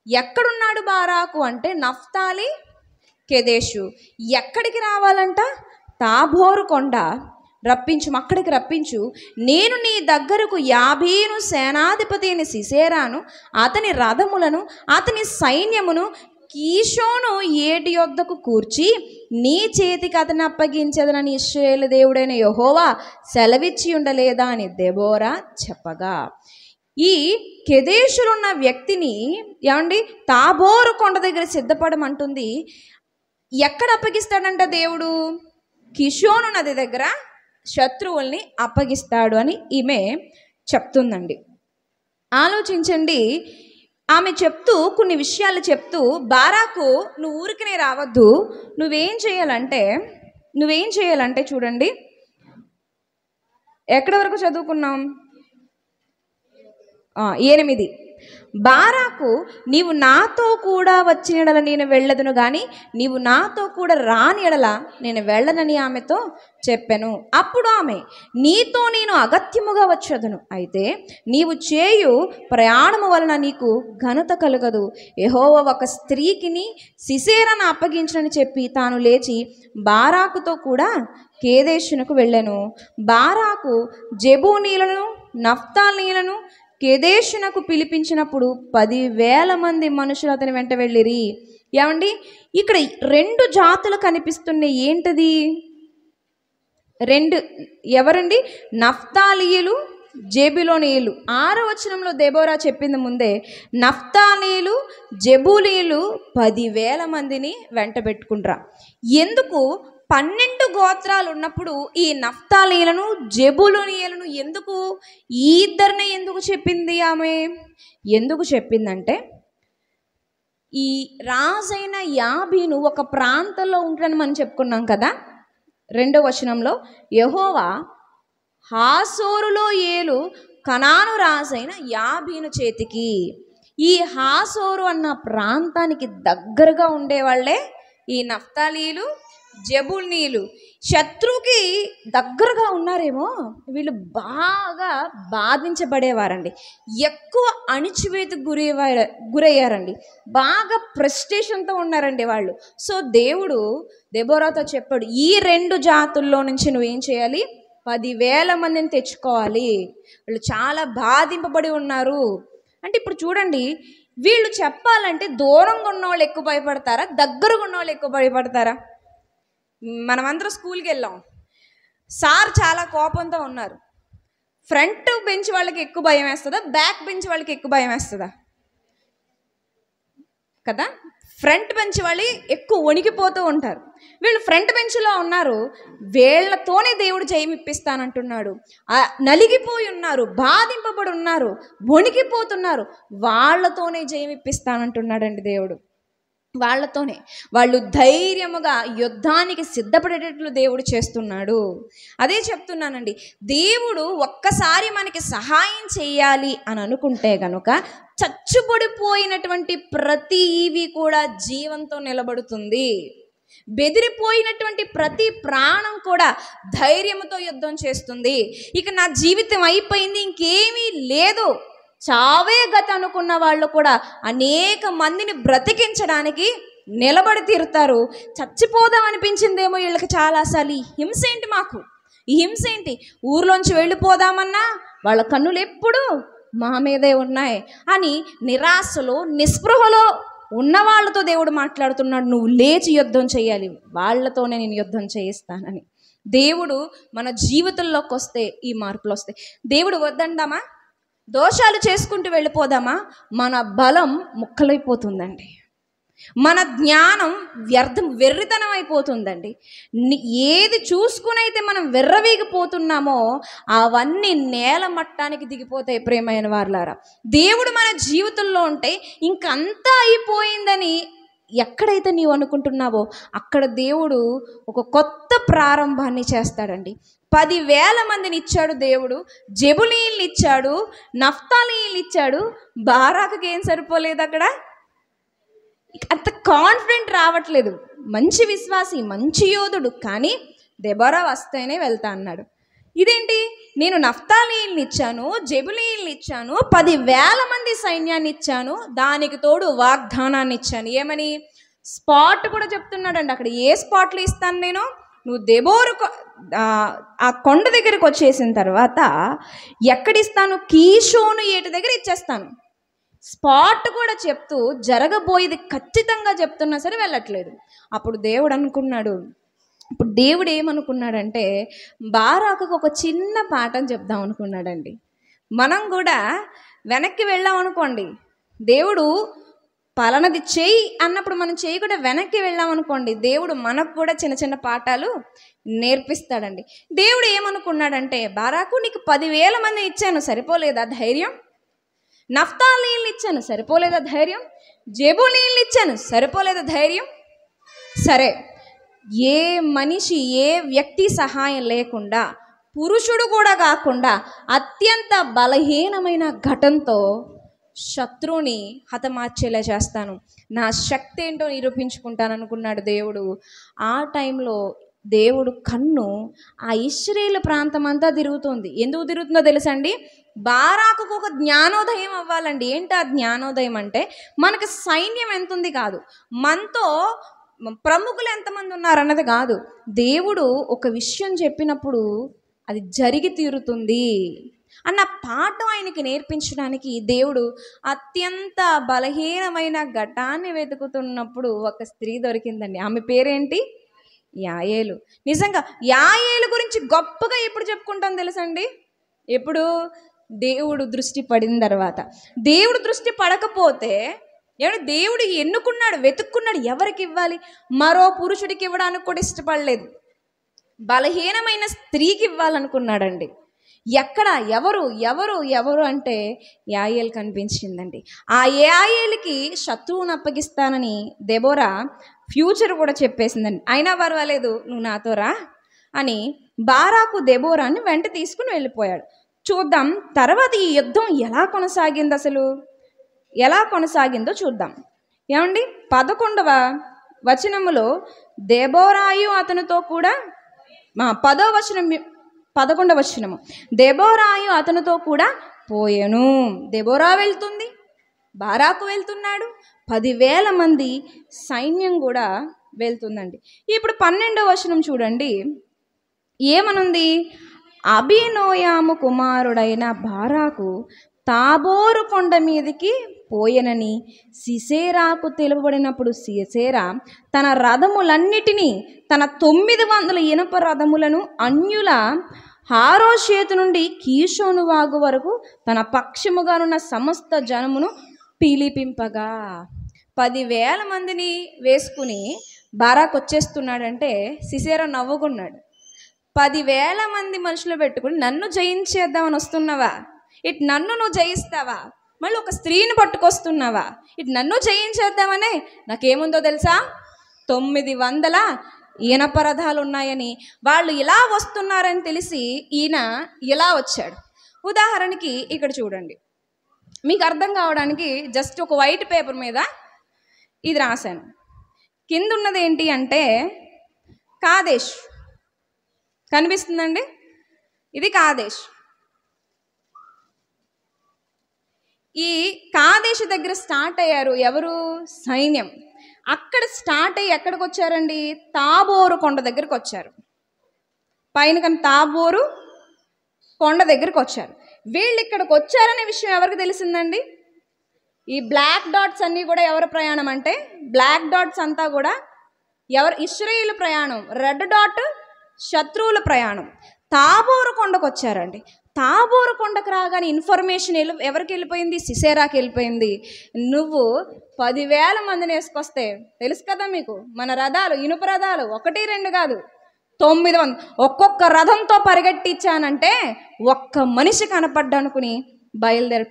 ఎక్కడున్నాడు బారాకు అంటే నఫ్తాలి కెదేశు. ఎక్కడికి రావాలంట? తాబోరు కొండ రప్పించు, అక్కడికి రప్పించు. నేను నీ దగ్గరకు యాబీను సేనాధిపతి అయిన సిసేరాను, అతని రథములను, అతని సైన్యమును కీషోను ఏటి యొద్దకు కూర్చి నీ చేతికి అతని అప్పగించదనని ఇశ్రాయేలు దేవుడైన యెహోవా సెలవిచ్చి ఉండలేదా అని దెబోరా చెప్పగా, ఈ కెదేశులున్న వ్యక్తిని ఏమండి తాబోరు కొండ దగ్గర సిద్ధపడమంటుంది. ఎక్కడ అప్పగిస్తాడంట దేవుడు? కిషోను నది దగ్గర శత్రువుల్ని అప్పగిస్తాడు అని ఈమె చెప్తుందండి. ఆలోచించండి. ఆమె చెప్తూ కొన్ని విషయాలు చెప్తూ, బారాకు నువ్వు ఊరికనే రావద్దు, నువ్వేం చేయాలంటే చూడండి, ఎక్కడి వరకు చదువుకున్నాం? 8. బారాకు, నీవు నాతో కూడా వచ్చిన ఎడల నేను వెళ్ళదును గాని నీవు నాతో కూడా రాని ఎడల నేను వెళ్ళనని ఆమెతో చెప్పాను. అప్పుడు ఆమె, నీతో నేను అగత్యముగా వచ్చేదను, అయితే నీవు చేయు ప్రయాణము వలన నీకు ఘనత కలగదు. యెహోవా ఒక స్త్రీకిని సిసేరాను అప్పగించనని చెప్పి తాను లేచి బారాకుతో కూడా కేదేశునకు వెళ్ళాను. బారాకు జెబూనీలను నఫ్తాలీలను కెదేశునకు పిలిపించినప్పుడు 10,000 మంది మనుషులు అతని వెంట వెళ్ళిరి. ఏమండి, ఇక్కడ 2 జాతులు కనిపిస్తున్నాయి. ఏంటది? 2 ఎవరండి? నఫ్తాలీయులు, జెబూలూనీయులు. 6వ వచనంలో దెబోరా చెప్పింది ముందే, నఫ్తాలీయులు జెబూలీయులు 10,000 మందిని వెంట పెట్టుకుంటారా. ఎందుకు? 12 గోత్రాలు ఉన్నప్పుడు ఈ నఫ్తాలీయులను జెబూలూనీయులను ఎందుకు ఈ ఇద్దరిని ఎందుకు చెప్పింది ఆమె? ఎందుకు చెప్పిందంటే, ఈ రాజైన యాబీను ఒక ప్రాంతంలో ఉంటాడని మనం చెప్పుకున్నాం కదా. 2వ వచనంలో యెహోవా హాసోరులో ఏలు కనాను రాజైన యాబీను చేతికి. ఈ హాసోరు అన్న ప్రాంతానికి దగ్గరగా ఉండేవాళ్లే ఈ నఫ్తాలీయులు జెబూలూనీయులు. శత్రువుకి దగ్గరగా ఉన్నారేమో, వీళ్ళు బాగా బాధించబడేవారండి, ఎక్కువ అణిచివేతకు గురయ్యారండి, బాగా ఫ్రస్ట్రేషన్తో ఉన్నారండి వాళ్ళు. సో దేవుడు దెబోరాతో చెప్పాడు, ఈ 2 జాతుల్లో నుంచి నువ్వేం చేయాలి? 10,000 మందిని తెచ్చుకోవాలి, వీళ్ళు చాలా బాధింపబడి ఉన్నారు అంటే. ఇప్పుడు చూడండి, వీళ్ళు చెప్పాలంటే దూరంగా ఉన్నవాళ్ళు ఎక్కువ భయపడతారా, దగ్గరగా ఉన్నవాళ్ళు ఎక్కువ భయపడతారా? మనమందరం స్కూల్కి వెళ్ళాం, సార్ చాలా కోపంతో ఉన్నారు. ఫ్రంట్ బెంచ్ వాళ్ళకి ఎక్కువ భయం వేస్తుందా, బ్యాక్ బెంచ్ వాళ్ళకి ఎక్కువ భయం వేస్తుందా? కదా, ఫ్రంట్ బెంచ్ వాళ్ళు ఎక్కువ వణికిపోతూ ఉంటారు. వీళ్ళు ఫ్రంట్ బెంచ్లో ఉన్నారు, వీళ్ళతోనే దేవుడు జయమిప్పిస్తానంటున్నాడు. నలిగిపోయి ఉన్నారు, బాధింపబడి ఉన్నారు, వణికిపోతున్నారు, వాళ్ళతోనే జయమిప్పిస్తానంటున్నాడండి దేవుడు. వాళ్ళతోనే వాళ్ళు ధైర్యముగా యుద్ధానికి సిద్ధపడేటట్లు దేవుడు చేస్తున్నాడు. అదే చెప్తున్నానండి, దేవుడు ఒక్కసారి మనకి సహాయం చేయాలి అని అనుకుంటే గనుక చచ్చుబడిపోయినటువంటి ప్రతి ఈవి కూడా జీవంతో నిలబడుతుంది. బెదిరిపోయినటువంటి ప్రతి ప్రాణం కూడా ధైర్యంతో యుద్ధం చేస్తుంది. ఇక నా జీవితం అయిపోయింది, ఇంకేమీ లేదు, చావే గత అనుకున్న వాళ్ళు కూడా అనేక మందిని బ్రతికించడానికి నిలబడి తీరుతారు. చచ్చిపోదాం అనిపించిందేమో వీళ్ళకి చాలాసార్లు, హింస ఏంటి మాకు, ఈ హింస ఏంటి? ఊర్లోంచి వెళ్ళిపోదామన్నా వాళ్ళ కన్నులు ఎప్పుడు మా మీదే ఉన్నాయి అని నిరాశలో నిస్పృహలో ఉన్న వాళ్ళతో దేవుడు మాట్లాడుతున్నాడు. నువ్వు లేచి యుద్ధం చేయాలి, వాళ్ళతోనే నేను యుద్ధం చేయిస్తానని. దేవుడు మన జీవితంలోకి వస్తే ఈ మార్పులు వస్తాయి. దేవుడు వద్దందామా, దోషాలు చేసుకుంటూ వెళ్ళిపోదామా, మన బలం ముక్కలైపోతుందండి, మన జ్ఞానం వ్యర్థం వెర్రితనం అయిపోతుందండి. ఏది చూసుకునైతే మనం వెర్రవీగిపోతున్నామో అవన్నీ నేల మట్టానికి దిగిపోతాయి. ప్రేమైన వారలారా, దేవుడు మన జీవితంలో ఉంటే ఇంకంతా అయిపోయిందని ఎక్కడైతే నీవు అనుకుంటున్నావో అక్కడ దేవుడు ఒక కొత్త ప్రారంభాన్ని చేస్తాడండి. 10,000 మందిని ఇచ్చాడు దేవుడు, జెబులీయుల్ని ఇచ్చాడు, నఫ్తాలీయుల్ని ఇచ్చాడు. బారాకుకి ఏం సరిపోలేదు, అక్కడ అంత కాన్ఫిడెంట్ రావట్లేదు. మంచి విశ్వాసి, మంచి యోధుడు, కానీ దెబోరా వస్తేనే వెళ్తా అన్నాడు. ఇదేంటి, నేను నఫ్తాలీయుల్ని ఇచ్చాను, జెబులీయుల్ని ఇచ్చాను, 10,000 మంది సైన్యాన్ని ఇచ్చాను, దానికి తోడు వాగ్దానాన్ని ఇచ్చాను. ఏమని? స్పాట్ కూడా చెప్తున్నాడండి. అక్కడ ఏ స్పాట్లు ఇస్తాను నేను, నువ్వు దెబోరు ఆ కొండ దగ్గరికి వచ్చేసిన తర్వాత ఎక్కడిస్తాను, కీషోను ఏటి దగ్గర ఇచ్చేస్తాను. స్పాట్ కూడా చెప్తూ జరగబోయేది ఖచ్చితంగా చెప్తున్నా సరే వెళ్ళట్లేదు. అప్పుడు దేవుడు అనుకున్నాడు, ఇప్పుడు దేవుడు ఏమనుకున్నాడంటే బారాకుకు ఒక చిన్న పాఠం చెప్దాం అనుకున్నాడండి. మనం కూడా వెనక్కి వెళ్ళాం అనుకోండి, దేవుడు పలానది చేయి అన్నప్పుడు మనం చేయకుండా వెనక్కి వెళ్ళాం అనుకోండి, దేవుడు మనకు కూడా చిన్న చిన్న పాఠాలు నేర్పిస్తాడండి. దేవుడు ఏమనుకున్నాడంటే, బారాకు నీకు 10,000 మంది ఇచ్చాను, సరిపోలేదా ధైర్యం? నఫ్తాలీయుల్ని ఇచ్చాను, సరిపోలేదా ధైర్యం? జెబూలీయుల్ని ఇచ్చాను, సరిపోలేదా ధైర్యం? సరే, ఏ మనిషి, ఏ వ్యక్తి సహాయం లేకుండా, పురుషుడు కూడా కాకుండా అత్యంత బలహీనమైన ఘటంతో శత్రువుని హతమార్చేలా చేస్తాను, నా శక్తి ఏంటో నిరూపించుకుంటాను అనుకున్నాడు దేవుడు. ఆ టైంలో దేవుడు కన్ను ఆ ఇశ్రాయేలు ప్రాంతం అంతా తిరుగుతుంది. ఎందుకు తిరుగుతుందో తెలుసండి? బారాకుకు ఒక జ్ఞానోదయం అవ్వాలండి. ఏంటి ఆ జ్ఞానోదయం అంటే, మనకు సైన్యం ఎంత ఉంది కాదు, మనతో ప్రముఖులు ఎంతమంది ఉన్నారన్నది కాదు. దేవుడు ఒక విషయం చెప్పినప్పుడు అది జరిగి తీరుతుంది అన్న పాఠం ఆయనకి నేర్పించడానికి దేవుడు అత్యంత బలహీనమైన ఘటాన్ని వెతుకుతున్నప్పుడు ఒక స్త్రీ దొరికిందండి. ఆమె పేరేంటి? యాయేలు. నిజంగా యాయేలు గురించి గొప్పగా ఎప్పుడు చెప్పుకుంటాం తెలుసండి? ఎప్పుడు? దేవుడు దృష్టి పడిన తర్వాత. దేవుడు దృష్టి పడకపోతే దేవుడు ఎన్నుకున్నాడు, వెతుక్కున్నాడు, ఎవరికి ఇవ్వాలి? మరో పురుషుడికి ఇవ్వడానికి కూడా ఇష్టపడలేదు, బలహీనమైన స్త్రీకి ఇవ్వాలనుకున్నాడండి. ఎక్కడ ఎవరు ఎవరు ఎవరు అంటే యాయేలు కనిపించిందండి. ఆ యాయేలుకి శత్రువును అప్పగిస్తానని దెబోరా ఫ్యూచర్ కూడా చెప్పేసిందండి. అయినా పర్వాలేదు, నువ్వు నాతో రా అని బారాకు దెబోరాని వెంట తీసుకుని వెళ్ళిపోయాడు. చూద్దాం తర్వాత ఈ యుద్ధం ఎలా కొనసాగింది, అసలు ఎలా కొనసాగిందో చూద్దాం. ఏమండి, 11వ వచనములో దెబోరాయు అతనితో కూడా 11వ వచనము, దెబోరాయు అతనితో కూడా పోయెను. దెబోరా వెళ్తుంది, బారాకు వెళ్తున్నాడు, 10,000 మంది సైన్యం కూడా వెళ్తుందండి. ఇప్పుడు 12వ వచనం చూడండి, ఏమనుంది? అబీనోయాము కుమారుడైన బారాకు తాబోరు కొండ మీదకి పోయెనని సిసేరాకు తెలుపబడినప్పుడు సిసేరా తన రథములన్నిటినీ, తన 900 ఇనుప రథములను అన్యుల హారోషేతు నుండి కీషోను వాగు వరకు తన పక్షముగానున్న సమస్త జనమును పిలిపింపగా. 10,000 మందిని వేసుకుని బారాకు వచ్చేస్తున్నాడంటే సిసేరా నవ్వుకున్నాడు. 10,000 మంది మనుషులు పెట్టుకుని నన్ను జయించేద్దామని వస్తున్నావా? ఇటు నన్ను నువ్వు జయిస్తావా? మళ్ళీ ఒక స్త్రీని పట్టుకొస్తున్నావా? ఇటు నన్ను జయించేద్దామనే? నాకేముందో తెలుసా? 900 ఇనప రథాలు ఉన్నాయని, వాళ్ళు ఇలా వస్తున్నారని తెలిసి ఈయన ఇలా వచ్చాడు. ఉదాహరణకి ఇక్కడ చూడండి, మీకు అర్థం కావడానికి జస్ట్ ఒక వైట్ పేపర్ మీద ఇది రాశాను. కింద ఉన్నది ఏంటి అంటే కాదేశ్, కనిపిస్తుందండి? ఇది కాదేశ్. ఈ కాదేశ్ దగ్గర స్టార్ట్ అయ్యారు ఎవరు? సైన్యం. అక్కడ స్టార్ట్ అయ్యి ఎక్కడికి వచ్చారండి? తాబోరు కొండ దగ్గరికి వచ్చారు. పైన కానీ తాబోరు కొండ దగ్గరికి వచ్చారు. వీళ్ళు ఇక్కడికి వచ్చారనే విషయం ఎవరికి తెలిసిందండి? ఈ బ్లాక్ డాట్స్ అన్నీ కూడా ఎవరి ప్రయాణం అంటే, బ్లాక్ డాట్స్ అంతా కూడా ఇశ్రాయేలు ప్రయాణం, రెడ్ డాట్ శత్రువుల ప్రయాణం. తాబోరు కొండకు వచ్చారండి. తాబోరు కొండకు రాగానే ఇన్ఫర్మేషన్ ఎవరికి వెళ్ళిపోయింది? సిసేరాకి వెళ్ళిపోయింది. నువ్వు 10,000 మందిని వేసుకొస్తే తెలుసు కదా మీకు, మన రథాలు, ఇనుప రథాలు 1, 2 కాదు 900, ఒక్కొక్క రథంతో పరిగెట్టించానంటే ఒక్క మనిషి కనపడ్డనుకుని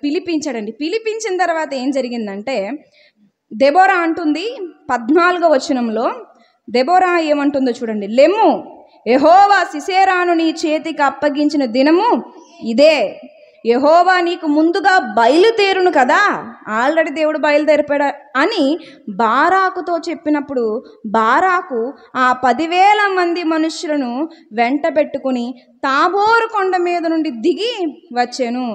పిలిపించాడండి. పిలిపించిన తర్వాత ఏం జరిగిందంటే, దెబోరా అంటుంది 14వ వచనంలో, దెబోరా ఏమంటుందో చూడండి. లెమ్ము, యెహోవా సిసేరాను నీ చేతికి అప్పగించిన దినము ఇదే. యెహోవా నీకు ముందుగా బయలుదేరును కదా, ఆల్రెడీ దేవుడు బయలుదేరిపాడు అని బారాకుతో చెప్పినప్పుడు, బారాకు ఆ 10,000 మంది మనుషులను వెంట పెట్టుకుని తాబోరు కొండ మీద నుండి దిగి వచ్చెను.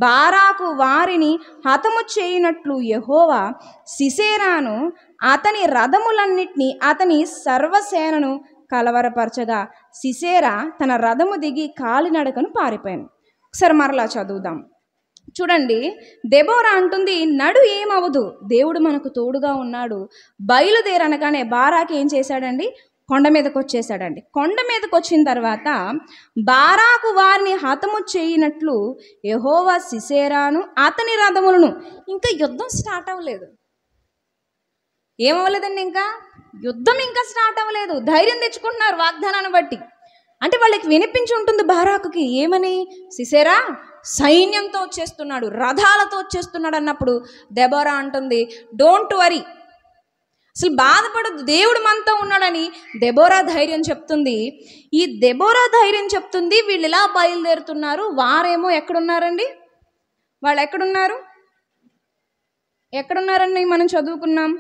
బారాకు వారిని హతము చేయనట్లు యెహోవా సిసేరాను, అతని రథములన్నిటినీ, అతని సర్వసేనను కలవరపరచగా సిసేరా తన రథము దిగి కాలినడకను పారిపోయాను. ఒకసారి మరలా చదువుదాం చూడండి. దెబోరా అంటుంది, నడు ఏమవదు, దేవుడు మనకు తోడుగా ఉన్నాడు. బయలుదేరనగానే బారాకు ఏం చేశాడండి? కొండ మీదకి వచ్చేసాడండి. కొండ మీదకి వచ్చిన తర్వాత బారాకు వారిని హతము చేయనట్లు యెహోవా సిసేరాను, అతని రథములను, ఇంకా యుద్ధం స్టార్ట్ అవ్వలేదు. ఏమవ్వలేదండి, ఇంకా యుద్ధం ఇంకా స్టార్ట్ అవ్వలేదు. ధైర్యం తెచ్చుకుంటున్నారు వాగ్దానాన్ని బట్టి. అంటే వాళ్ళకి వినిపించి ఉంటుంది బారాకుకి, ఏమని? సిసేరా సైన్యంతో వచ్చేస్తున్నాడు, రథాలతో వచ్చేస్తున్నాడు అన్నప్పుడు దెబోరా అంటుంది, డోంట్ వరీ, అసలు బాధపడద్దు, దేవుడు మనతో ఉన్నాడని దెబోరా ధైర్యం చెప్తుంది. ఈ దెబోరా ధైర్యం చెప్తుంది, వీళ్ళు ఇలా బయలుదేరుతున్నారు. వారేమో ఎక్కడున్నారండి? వాళ్ళు ఎక్కడున్నారండి? మనం చదువుకున్నాం.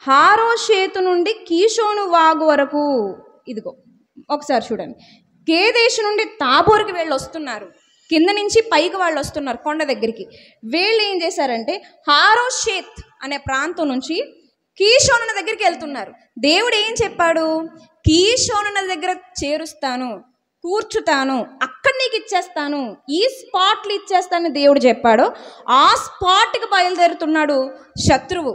హారోషేతు నుండి కీషోను వాగు వరకు, ఇదిగో ఒకసారి చూడండి. కేదేశు నుండి తాబోరుకి వీళ్ళు వస్తున్నారు, కింద నుంచి పైకి వాళ్ళు వస్తున్నారు కొండ దగ్గరికి. వీళ్ళు ఏం చేశారంటే హారోషేత్ అనే ప్రాంతం నుంచి కీషోను దగ్గరికి వెళ్తున్నారు. దేవుడు ఏం చెప్పాడు? కీషోను దగ్గర చేరుస్తాను, కూర్చుతాను, అక్కడ నీకు ఇచ్చేస్తాను, ఈ స్పాట్లు ఇచ్చేస్తానని దేవుడు చెప్పాడు. ఆ స్పాట్కి బయలుదేరుతున్నాడు శత్రువు.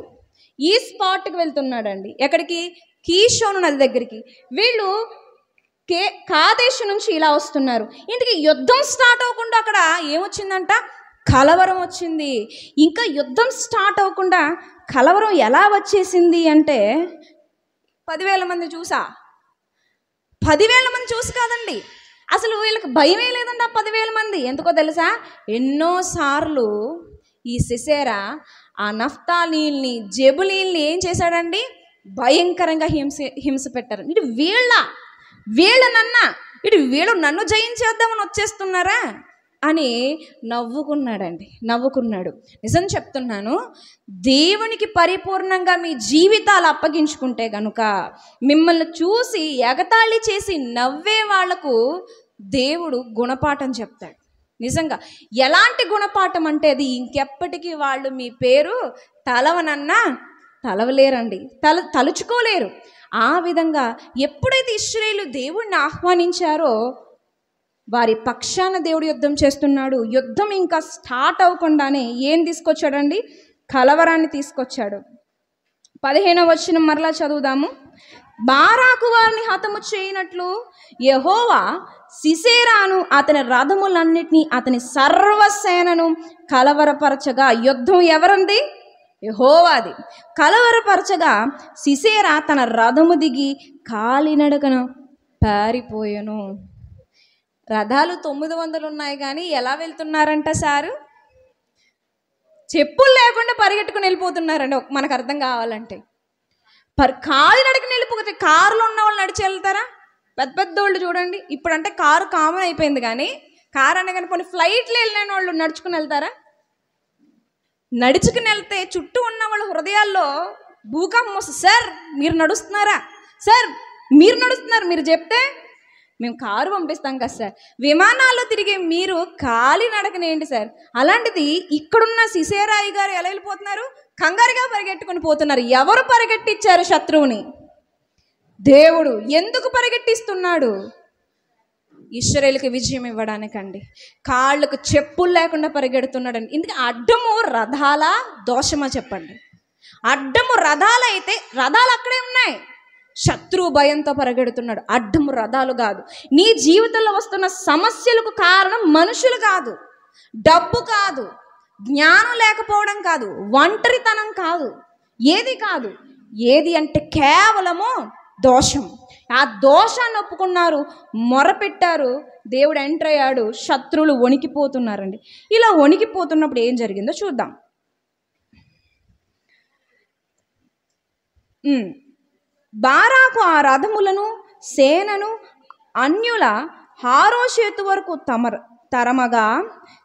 ఈ స్పాట్కి వెళ్తున్నాడండి. ఎక్కడికి? కీషోను నది దగ్గరికి. వీళ్ళు కాదేశు నుంచి ఇలా వస్తున్నారు. ఇంటికి యుద్ధం స్టార్ట్ అవ్వకుండా అక్కడ ఏమొచ్చిందంట? కలవరం వచ్చింది. ఇంకా యుద్ధం స్టార్ట్ అవ్వకుండా కలవరం ఎలా వచ్చేసింది అంటే, 10,000 మంది చూసా, 10,000 మంది చూసి కాదండి, అసలు వీళ్ళకి భయమే లేదండి ఆ 10,000 మంది. ఎందుకో తెలుసా? ఎన్నోసార్లు ఈ సిసేరా ఆ నఫ్తాలీల్ని, జెబులీల్ని ఏం చేశాడండి? భయంకరంగా హింస పెట్టారు. ఇటు వీళ్ళు నన్ను జయించేద్దామని వచ్చేస్తున్నారా అని నవ్వుకున్నాడు. నిజం చెప్తున్నాను, దేవునికి పరిపూర్ణంగా మీ జీవితాలు అప్పగించుకుంటే గనుక మిమ్మల్ని చూసి ఎగతాళి చేసి నవ్వే వాళ్లకు దేవుడు గుణపాఠం చెప్తాడు. నిజంగా ఎలాంటి గుణపాఠం అంటే, అది ఇంకెప్పటికీ వాళ్ళు మీ పేరు తలవలేరండి, తలుచుకోలేరు. ఆ విధంగా ఎప్పుడైతే ఇశ్రాయేలు దేవుడిని ఆహ్వానించారో వారి పక్షాన దేవుడు యుద్ధం చేస్తున్నాడు. యుద్ధం ఇంకా స్టార్ట్ అవ్వకుండానే ఏం తీసుకొచ్చాడండి? కలవరాన్ని తీసుకొచ్చాడు. 15వ వచనం మరలా చదువుదాము. బారాకు వారిని హతము చేయనట్లు యెహోవా సిసేరాను, అతని రథములన్నిటినీ, అతని సర్వసేనను కలవరపరచగా, యుద్ధం ఎవరంది? యెహోవాది. కలవరపరచగా సిసేరా తన రథము దిగి కాలినడకను పారిపోయెను. రథాలు 900 ఉన్నాయి కానీ ఎలా వెళ్తున్నారంట సారు? చెప్పులు లేకుండా పరిగెట్టుకుని వెళ్ళిపోతున్నారండి. మనకు అర్థం కావాలంటే కాలినడకని వెళ్ళిపోతే, కారులో ఉన్న వాళ్ళు నడిచి వెళ్తారా? పెద్దోళ్ళు చూడండి, ఇప్పుడంటే కారు కామన్ అయిపోయింది, కానీ కారు అనే కానీ కొన్ని ఫ్లైట్లు వెళ్ళిన వాళ్ళు నడుచుకుని వెళ్తారా? నడుచుకుని వెళ్తే చుట్టూ ఉన్న వాళ్ళ హృదయాల్లో భూకంపం వస్తుంది. సార్ మీరు నడుస్తున్నారు, మీరు చెప్తే మేము కారు పంపిస్తాం కదా సార్, విమానాల్లో తిరిగే మీరు కాలినడకనేంటి సార్? అలాంటిది ఇక్కడున్న సిసేరాయి గారు ఎలా వెళ్ళిపోతున్నారు? కంగారుగా పరిగెట్టుకుని పోతున్నారు. ఎవరు పరిగెట్టించారు శత్రువుని? దేవుడు. ఎందుకు పరిగెట్టిస్తున్నాడు? ఇశ్రాయేలుకి విజయం ఇవ్వడానికండి. కాళ్ళకు చెప్పులు లేకుండా పరిగెడుతున్నాడండి. ఇందుకు అడ్డము రథాల దోషమా చెప్పండి? అడ్డము రథాలైతే రథాలు అక్కడే ఉన్నాయి, శత్రువు భయంతో పరిగెడుతున్నాడు. అడ్డము రథాలు కాదు. నీ జీవితంలో వస్తున్న సమస్యలకు కారణం మనుషులు కాదు, డబ్బు కాదు, జ్ఞానం లేకపోవడం కాదు, ఒంటరితనం కాదు, ఏది కాదు. ఏది అంటే కేవలము దోషం. ఆ దోషాన్ని ఒప్పుకున్నారు, మొరపెట్టారు, దేవుడు ఎంటర్ అయ్యాడు. శత్రువులు వణికిపోతున్నారండి. ఇలా వణికిపోతున్నప్పుడు ఏం జరిగిందో చూద్దాం. బారాకు ఆ రథములను సేనను అన్యుల హారోషేతు వరకు తరమగా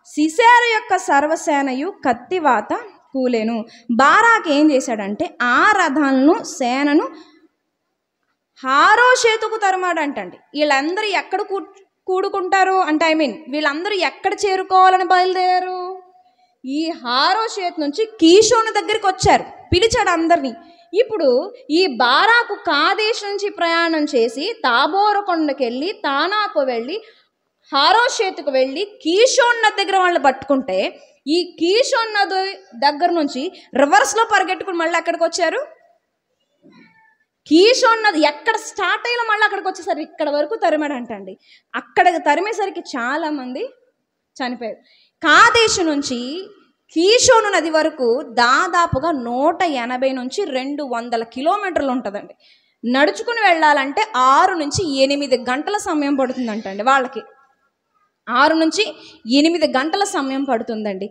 సిసేరా యొక్క సర్వసేనయు కత్తివాత కూలెను. బారాకు ఏం చేశాడంటే ఆ రథాలను సేనను హారోషేతుకు తరమాడంటండి. వీళ్ళందరూ ఎక్కడ కూడుకుంటారు అంటే వీళ్ళందరూ ఎక్కడ చేరుకోవాలని బయలుదేరారు? ఈ హారోషేతు నుంచి కీషోను దగ్గరికి వచ్చారు, పిలిచాడు అందరినీ. ఇప్పుడు ఈ బారాకు కాదేశ్ నుంచి ప్రయాణం చేసి తాబోరు కొండకి వెళ్ళి తానాకు వెళ్ళి హారోషేతుకు వెళ్ళి కీషోన్ నది దగ్గర వాళ్ళు పట్టుకుంటే, ఈ కీషోన్ నది దగ్గర నుంచి రివర్స్లో పరిగెట్టుకుని మళ్ళీ ఎక్కడికి వచ్చారు? కీషోన్ నది ఎక్కడ స్టార్ట్ అయ్యాలో మళ్ళీ అక్కడికి వచ్చేసరికి ఇక్కడ వరకు తరిమాడంటండి. అక్కడికి తరిమేసరికి చాలామంది చనిపోయారు. కాదేశ్ నుంచి కీషోను నది వరకు దాదాపుగా 180 నుంచి 200 కిలోమీటర్లు ఉంటుందండి. నడుచుకుని వెళ్ళాలంటే 6 నుంచి 8 గంటల సమయం పడుతుందంటండి. వాళ్ళకి 6 నుంచి 8 గంటల సమయం పడుతుందండి.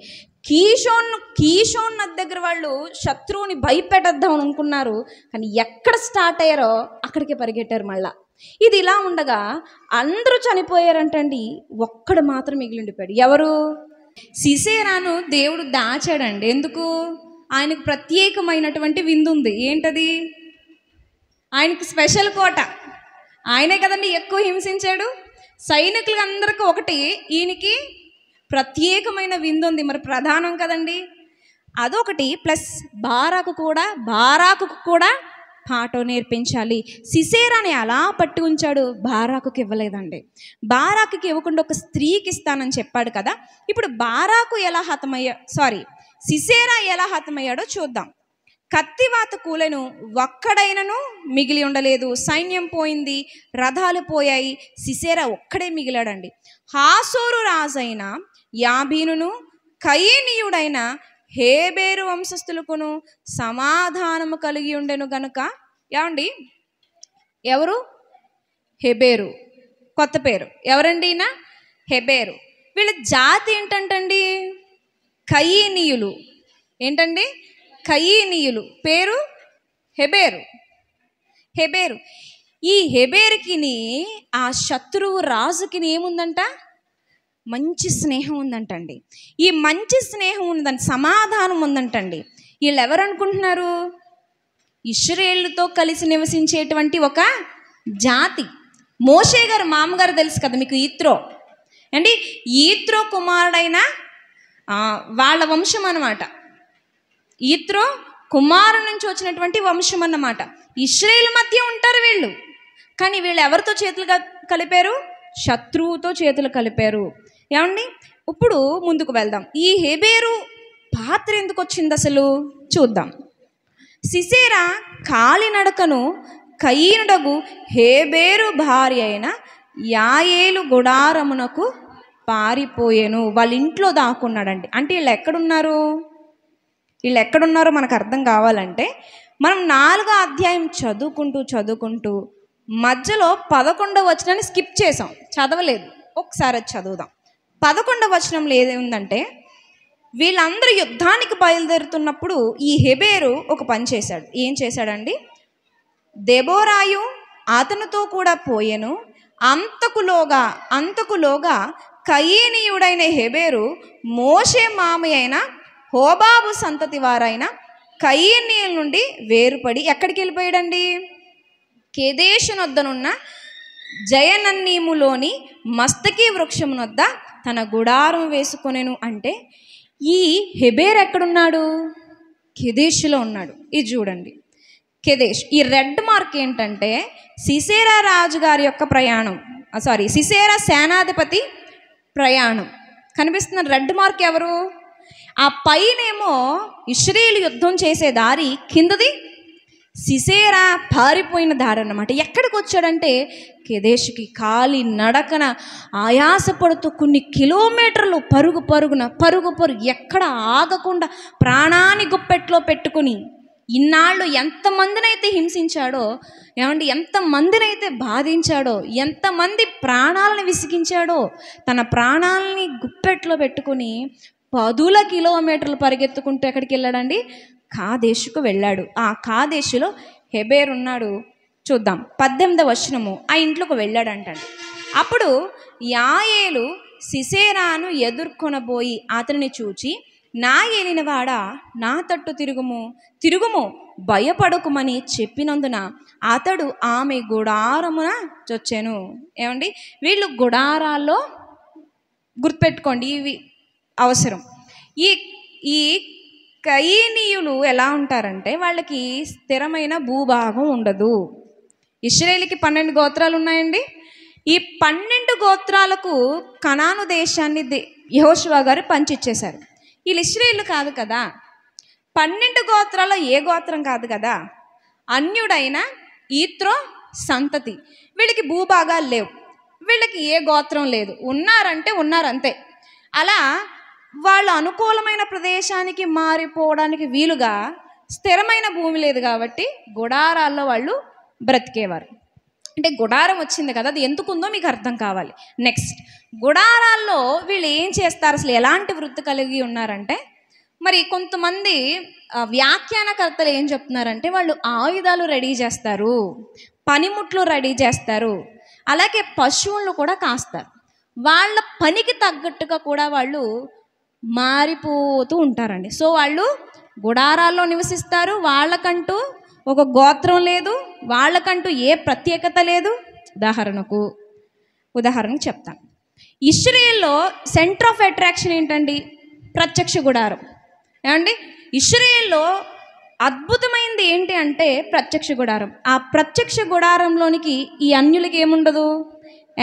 కీషోన్ నది దగ్గర వాళ్ళు శత్రువుని భయపెట్టేద్దాం అనుకున్నారు, కానీ ఎక్కడ స్టార్ట్ అయ్యారో అక్కడికి పరిగెట్టారు మళ్ళా. ఇది ఇలా ఉండగా అందరూ చనిపోయారంటండి, ఒక్కడు మాత్రం మిగిలిండిపోయాడు. ఎవరు? సిసేరాను దేవుడు దాచాడండి. ఎందుకు? ఆయనకు ప్రత్యేకమైనటువంటి విందు ఉంది. ఏంటది? ఆయనకు స్పెషల్ కోట. ఆయనే కదండి ఎక్కువ హింసించాడు. సైనికులందరికీ ఒకటి, ఈయనకి ప్రత్యేకమైన విందు ఉంది. మరి ప్రధానం కదండి, అదొకటి. ప్లస్ బారాకు కూడా పాఠం నేర్పించాలి. సిసేరాని అలా పట్టి ఉంచాడు, బారాకుకి ఇవ్వలేదండి. బారాకుకి ఇవ్వకుండా ఒక స్త్రీకి ఇస్తానని చెప్పాడు కదా. ఇప్పుడు సిసేరా ఎలా హతమయ్యాడో చూద్దాం. కత్తివాత కూలెను, ఒక్కడైనను మిగిలి ఉండలేదు. సైన్యం పోయింది, రథాలు పోయాయి, సిసేరా ఒక్కడే మిగిలాడండి. హాసోరు రాజైన యాబీనును కయీనీయుడైన హేబేరు వంశస్థులకును సమాధానము కలిగి ఉండెను గనుక. ఏమండి? ఎవరు? హెబేరు. కొత్త పేరు. ఎవరండి ఈయన? హెబేరు. వీళ్ళ జాతి ఏంటంటండి? కయీనీయులు. ఏంటండి? కయీనీయులు. పేరు హెబేరు. ఈ హెబేరుకి ఆ శత్రువు రాజుకి ఏముందంట? మంచి స్నేహం ఉందంటండి. ఈ మంచి స్నేహం ఉందంట, సమాధానం ఉందంటండి. వీళ్ళు ఎవరు అనుకుంటున్నారు? ఇశ్రాయేలుతో కలిసి నివసించేటువంటి ఒక జాతి. మోషే గారు మామగారు తెలుసు కదా మీకు, ఈత్రో అండి. ఈత్రో కుమారుడైన వాళ్ళ వంశం అన్నమాట. ఈత్రో కుమారు నుంచి వచ్చినటువంటి వంశం అన్నమాట. ఇశ్రాయేలు మధ్య ఉంటారు వీళ్ళు, కానీ వీళ్ళు ఎవరితో చేతులు కలిపారు? శత్రువుతో చేతులు కలిపారు. ఏమండి? ఇప్పుడు ముందుకు వెళ్దాం. ఈ హెబేరు పాత్ర ఎందుకు వచ్చింది అసలు చూద్దాం. సిసేరా కాలినడకను కయీనుడగు హెబేరు భార్య అయిన యాయేలు గుడారమునకు పారిపోయేను. వాళ్ళ ఇంట్లో దాక్కున్నాడండి. అంటే వీళ్ళు ఎక్కడున్నారో మనకు అర్థం కావాలంటే మనం 4వ అధ్యాయం చదువుకుంటూ మధ్యలో 11వ వచనాన్ని స్కిప్ చేసాం, చదవలేదు. ఒకసారి అది చదువుదాం. 11వ వచనంలో ఏముందంటే, వీళ్ళందరూ యుద్ధానికి బయలుదేరుతున్నప్పుడు ఈ హెబేరు ఒక పని చేశాడు. ఏం చేశాడండి? దెబోరాయు అతనితో కూడా పోయెను. అంతకులోగా కయీనీయుడైన హెబేరు మోషే మామయ్య అయిన హోబాబు సంతతి వారైన కయీనీయుల నుండి వేరుపడి ఎక్కడికి వెళ్ళిపోయాడండి? కెదేషు నొద్దనున్న జయనన్నీములోని మస్తకి వృక్షమునొద్ద తన గుడారం వేసుకొనెను. అంటే ఈ హెబేర్ ఎక్కడున్నాడు? కెదేష్లో ఉన్నాడు. ఇది చూడండి, కెదేష్. ఈ రెడ్ మార్క్ ఏంటంటే సిసేరా రాజుగారి యొక్క ప్రయాణం, సిసేరా సేనాధిపతి ప్రయాణం కనిపిస్తున్న రెడ్ మార్క్ ఎవరు? ఆ పైనేమో ఇశ్రాయేలు యుద్ధం చేసే దారి, కిందది సిసేరా పారిపోయిన దారి అన్నమాట. ఎక్కడికి వచ్చాడంటే కెదేష్కి. కాలి నడకన ఆయాసపడుతూ కొన్ని కిలోమీటర్లు పరుగు ఎక్కడ ఆగకుండా ప్రాణాన్ని గుప్పెట్లో పెట్టుకుని ఇన్నాళ్ళు ఎంతమందినైతే హింసించాడో, ఏమండి, ఎంతమందినైతే బాధించాడో, ఎంతమంది ప్రాణాలను విసిగించాడో, తన ప్రాణాలని గుప్పెట్లో పెట్టుకుని 10 కిలోమీటర్లు పరిగెత్తుకుంటూ ఎక్కడికి వెళ్ళాడండి? కాదేశుకు వెళ్ళాడు. ఆ కాదేశులో హెబేర్ ఉన్నాడు. చూద్దాం 18వ వచనము. ఆ ఇంట్లోకి వెళ్ళాడంటండి. అప్పుడు యాయేలు సిసేరాను ఎదుర్కొనబోయి అతనిని చూచి, నా ఏలినవాడా, నా తట్టు తిరుగుము, భయపడకుమని చెప్పినందున అతడు ఆమె గుడారమున చొచ్చెను. ఏమండి, వీళ్ళు గుడారాల్లో గుర్తుపెట్టుకోండి, ఇవి అవసరం. ఈ కయీనీయులు ఎలా ఉంటారంటే వాళ్ళకి స్థిరమైన భూభాగం ఉండదు. ఇశ్రాయేలుకి 12 గోత్రాలు ఉన్నాయండి. ఈ 12 గోత్రాలకు కనాను దేశాన్ని యెహోషువ గారు పంచిచ్చేశారు. వీళ్ళు ఇశ్రాయేలు కాదు కదా, 12 గోత్రాల్లో ఏ గోత్రం కాదు కదా, అన్యుడైన ఈత్రో సంతతి. వీళ్ళకి భూభాగాలు లేవు, వీళ్ళకి ఏ గోత్రం లేదు, ఉన్నారంటే ఉన్నారంతే. అలా వాళ్ళు అనుకూలమైన ప్రదేశానికి మారిపోవడానికి వీలుగా స్థిరమైన భూమి లేదు కాబట్టి గుడారాల్లో వాళ్ళు బ్రతికేవారు. అంటే గుడారం వచ్చింది కదా, అది ఎందుకుందో మీకు అర్థం కావాలి. నెక్స్ట్, గుడారాల్లో వీళ్ళు ఏం చేస్తారు, అసలు ఎలాంటి వృత్తి కలిగి ఉన్నారంటే, మరి కొంతమంది వ్యాఖ్యానకర్తలు ఏం చెప్తున్నారంటే వాళ్ళు ఆయుధాలు రెడీ చేస్తారు, పనిముట్లు రెడీ చేస్తారు, అలాగే పశువులను కూడా కాస్తారు. వాళ్ళ పనికి తగ్గట్టుగా కూడా వాళ్ళు మారిపోతూ ఉంటారండి. సో వాళ్ళు గుడారాల్లో నివసిస్తారు. వాళ్ళకంటూ ఒక గోత్రం లేదు, వాళ్ళకంటూ ఏ ప్రత్యేకత లేదు. ఉదాహరణకు చెప్తాను. ఇశ్రాయేల్లో సెంటర్ ఆఫ్ అట్రాక్షన్ ఏంటండి? ప్రత్యక్ష గుడారం. ఏమండి, ఇశ్రాయేల్లో అద్భుతమైనది ఏంటి అంటే ప్రత్యక్ష గుడారం. ఆ ప్రత్యక్ష గుడారంలోనికి ఈ అన్యులకి ఏముండదు,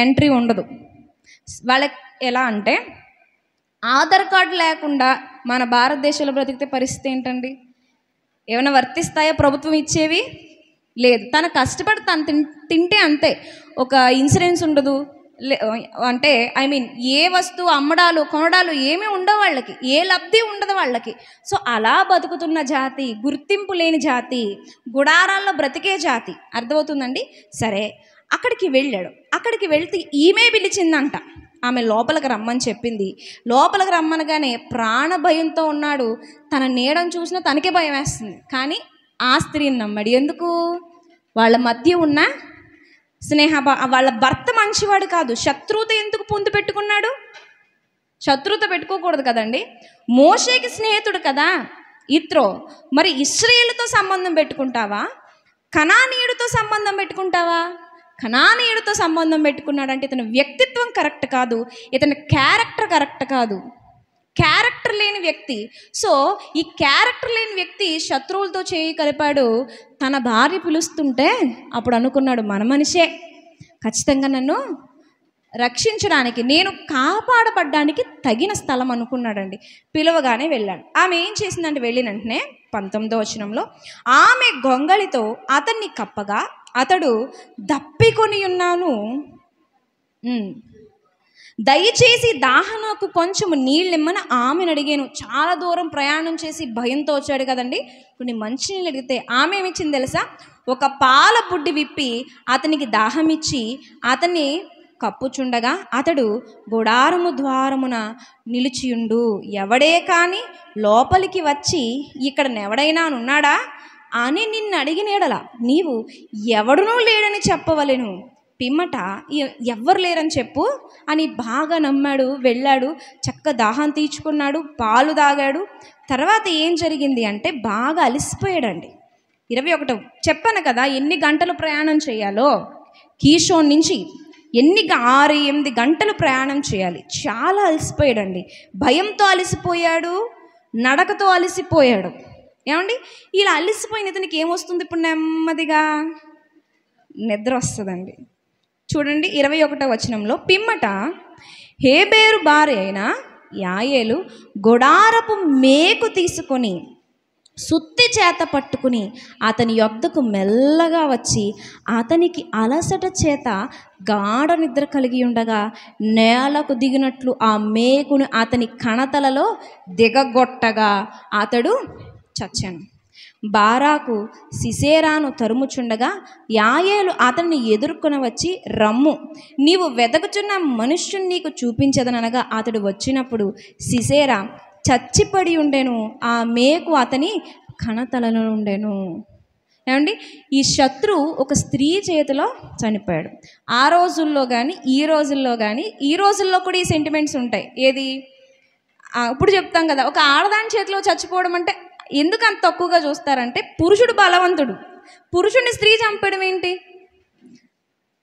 ఎంట్రీ ఉండదు. వాళ్ళకి ఎలా అంటే ఆధార్ కార్డు లేకుండా మన భారతదేశంలో బ్రతికితే పరిస్థితి ఏంటండి? ఏమైనా వర్తిస్తాయా? ప్రభుత్వం ఇచ్చేవి లేదు. తను కష్టపడి తను తింటే అంతే. ఒక ఇన్సూరెన్స్ ఉండదు, అంటే ఏ వస్తువు అమ్మడాలు కొనడాలు ఏమీ ఉండవు వాళ్ళకి, ఏ లబ్ధి ఉండదు వాళ్ళకి. సో అలా బతుకుతున్న జాతి, గుర్తింపు లేని జాతి, గుడారాల్లో బ్రతికే జాతి. అర్థమవుతుందండి? సరే, అక్కడికి వెళ్ళాడు. అక్కడికి వెళ్తే ఈమె పిలిచిందంట, ఆమె లోపలికి రమ్మని చెప్పింది. లోపలికి రమ్మనగానే ప్రాణ భయంతో ఉన్నాడు. తన నీడను చూసినా తనకే భయం వేస్తుంది. కానీ ఆ స్త్రీని నమ్మాడు. ఎందుకు? వాళ్ళ మధ్య ఉన్న వాళ్ళ భర్త మంచివాడు కాదు, శత్రువుతో ఎందుకు పొందు పెట్టుకున్నాడు? శత్రువుతో పెట్టుకోకూడదు కదండి. మోషేకి స్నేహితుడు కదా ఇత్రో. మరి ఇశ్రాయేలుతో సంబంధం పెట్టుకుంటావా, కనానీయుడితో సంబంధం పెట్టుకుంటావా? కనానీయుడితో సంబంధం పెట్టుకున్నాడంటే ఇతని వ్యక్తిత్వం కరెక్ట్ కాదు, ఇతని క్యారెక్టర్ కరెక్ట్ కాదు, క్యారెక్టర్ లేని వ్యక్తి. సో ఈ క్యారెక్టర్ లేని వ్యక్తి శత్రువులతో చేయి కలిపాడు. తన భార్య పిలుస్తుంటే అప్పుడు అనుకున్నాడు, మన మనిషే ఖచ్చితంగా నన్ను రక్షించడానికి, నేను కాపాడబడ్డానికి తగిన స్థలం అనుకున్నాడండి. పిలవగానే వెళ్ళాడు. ఆమె ఏం చేసిందంటే వెళ్ళిన వెంటనే 19వ వచనంలో ఆమె గొంగళితో అతన్ని కప్పగా అతడు దప్పికొని ఉన్నాను, దయచేసి దాహనకు కొంచెం నీళ్ళిమ్మని ఆమెను అడిగాను. చాలా దూరం ప్రయాణం చేసి భయంతో వచ్చాడు కదండి. కొన్ని మంచినీళ్ళు అడిగితే ఆమె ఏమిచ్చింది తెలుసా? ఒక పాల బుడ్డి విప్పి అతనికి దాహం ఇచ్చి అతన్ని కప్పుచుండగా అతడు గుడారము ద్వారమున నిలిచియుండు. ఎవడే కానీ లోపలికి వచ్చి ఇక్కడ ఎవడైనా ఉన్నాడా అని నిన్ను అడిగినేడల నీవు ఎవడునూ లేడని చెప్పవలెను. పిమ్మట ఎవ్వరు లేరని చెప్పు అని బాగా నమ్మాడు. వెళ్ళాడు, చక్క దాహం తీర్చుకున్నాడు, పాలు తాగాడు. తర్వాత ఏం జరిగింది అంటే బాగా అలసిపోయాడండి. 21 చెప్పాను కదా ఎన్ని గంటలు ప్రయాణం చేయాలో. కీషోన్ నుంచి 6-8 గంటలు ప్రయాణం చేయాలి. చాలా అలసిపోయాడండి. భయంతో అలసిపోయాడు, నడకతో అలసిపోయాడు. ఏమండి, ఇలా అలసిపోయిన ఇతనికి ఏమొస్తుంది? ఇప్పుడు నెమ్మదిగా నిద్ర వస్తుందండి. చూడండి 21వ వచనంలో, పిమ్మట హేబేరు భార్య అయిన యాయేలు గుడారపు మేకు తీసుకొని సుత్తి చేత పట్టుకుని అతని యొద్దకు మెల్లగా వచ్చి అతనికి అలసట చేత గాఢ నిద్ర కలిగి ఉండగా నేలకు దిగినట్లు ఆ మేకును అతని కణతలలో దిగగొట్టగా అతడు చచ్చాను. బారాకు సిసేరాను తరుముచుండగా యాయేలు అతన్ని ఎదుర్కొని వచ్చి, రమ్ము, నీవు వెదకుచున్న మనుష్యుని నీకు చూపించదనగా అతడు వచ్చినప్పుడు సిసేరా చచ్చిపడి ఉండెను, ఆ మేకు అతని కణతలలో ఉండెను. ఏమండి, ఈ శత్రువు ఒక స్త్రీ చేతిలో చనిపోయాడు. ఆ రోజుల్లో కానీ ఈ రోజుల్లో కూడా ఈ సెంటిమెంట్స్ ఉంటాయి. ఏది ఇప్పుడు చెప్తాం కదా, ఒక ఆడదాని చేతిలో చచ్చిపోవడం అంటే ఎందుకు అంత తక్కువగా చూస్తారంటే, పురుషుడు బలవంతుడు, పురుషుడిని స్త్రీ చంపడం ఏంటి?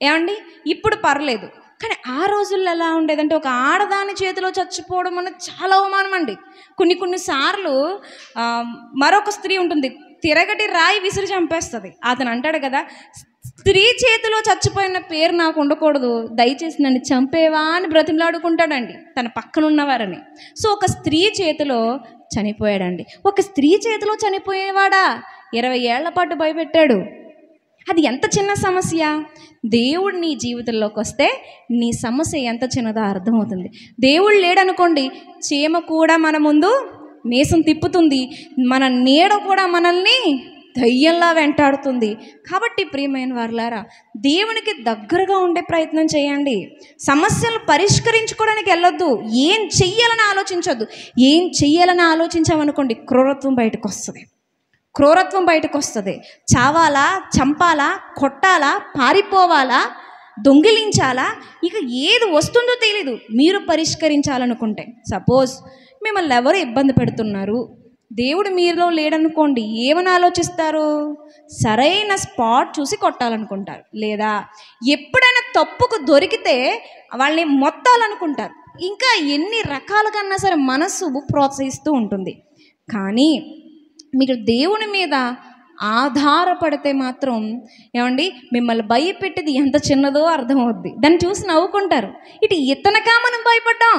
ఏమండి, ఇప్పుడు పర్లేదు, కానీ ఆ రోజుల్లో ఎలా ఉండేదంటే ఒక ఆడదాని చేతిలో చచ్చిపోవడం అనేది చాలా అవమానం అండి. కొన్నిసార్లు మరొక స్త్రీ ఉంటుంది, తిరగటి రాయి విసిరి చంపేస్తుంది. అతను అంటాడు కదా, స్త్రీ చేతిలో చచ్చిపోయిన పేరు నాకు ఉండకూడదు, దయచేసి నన్ను చంపేవా అని బ్రతిమలాడుకుంటాడండి తన పక్కనున్నవారని. సో ఒక స్త్రీ చేతిలో చనిపోయాడండి. ఒక స్త్రీ చేతిలో చనిపోయేవాడా 20 ఏళ్ల పాటు భయపెట్టాడు. అది ఎంత చిన్న సమస్య. దేవుడు నీ జీవితంలోకి వస్తే నీ సమస్య ఎంత చిన్నదో అర్థమవుతుంది. దేవుడు లేడనుకోండి, చీమ కూడా మన ముందు మీసం తిప్పుతుంది, మన నీడ కూడా మనల్ని దయ్యంలా వెంటాడుతుంది. కాబట్టి ప్రియమైన వారులారా, దేవునికి దగ్గరగా ఉండే ప్రయత్నం చేయండి. సమస్యలు పరిష్కరించుకోవడానికి వెళ్ళొద్దు, ఏం చెయ్యాలని ఆలోచించొద్దు. ఏం చెయ్యాలని ఆలోచించామనుకోండి, క్రూరత్వం బయటకు వస్తుంది. చావాలా, చంపాలా, కొట్టాలా, పారిపోవాలా, దొంగిలించాలా, ఇక ఏది వస్తుందో తెలీదు. మీరు పరిష్కరించాలనుకుంటే, సపోజ్ మిమ్మల్ని ఎవరు ఇబ్బంది పెడుతున్నారు, దేవుడు మీలో లేడనుకోండి, ఏమని ఆలోచిస్తారు? సరైన స్పాట్ చూసి కొట్టాలనుకుంటారు, లేదా ఎప్పుడైనా తప్పుకు దొరికితే వాళ్ళని మొత్తాలనుకుంటారు. ఇంకా ఎన్ని రకాలుగా సరే మనస్సు ప్రోత్సహిస్తూ ఉంటుంది. కానీ మీరు దేవుని మీద ఆధారపడితే మాత్రం ఏమండి, మిమ్మల్ని భయపెట్టేది ఎంత చిన్నదో అర్థమవుద్ది. దాన్ని చూసి నవ్వుకుంటారు. ఇతనకా మనం భయపడ్డాం,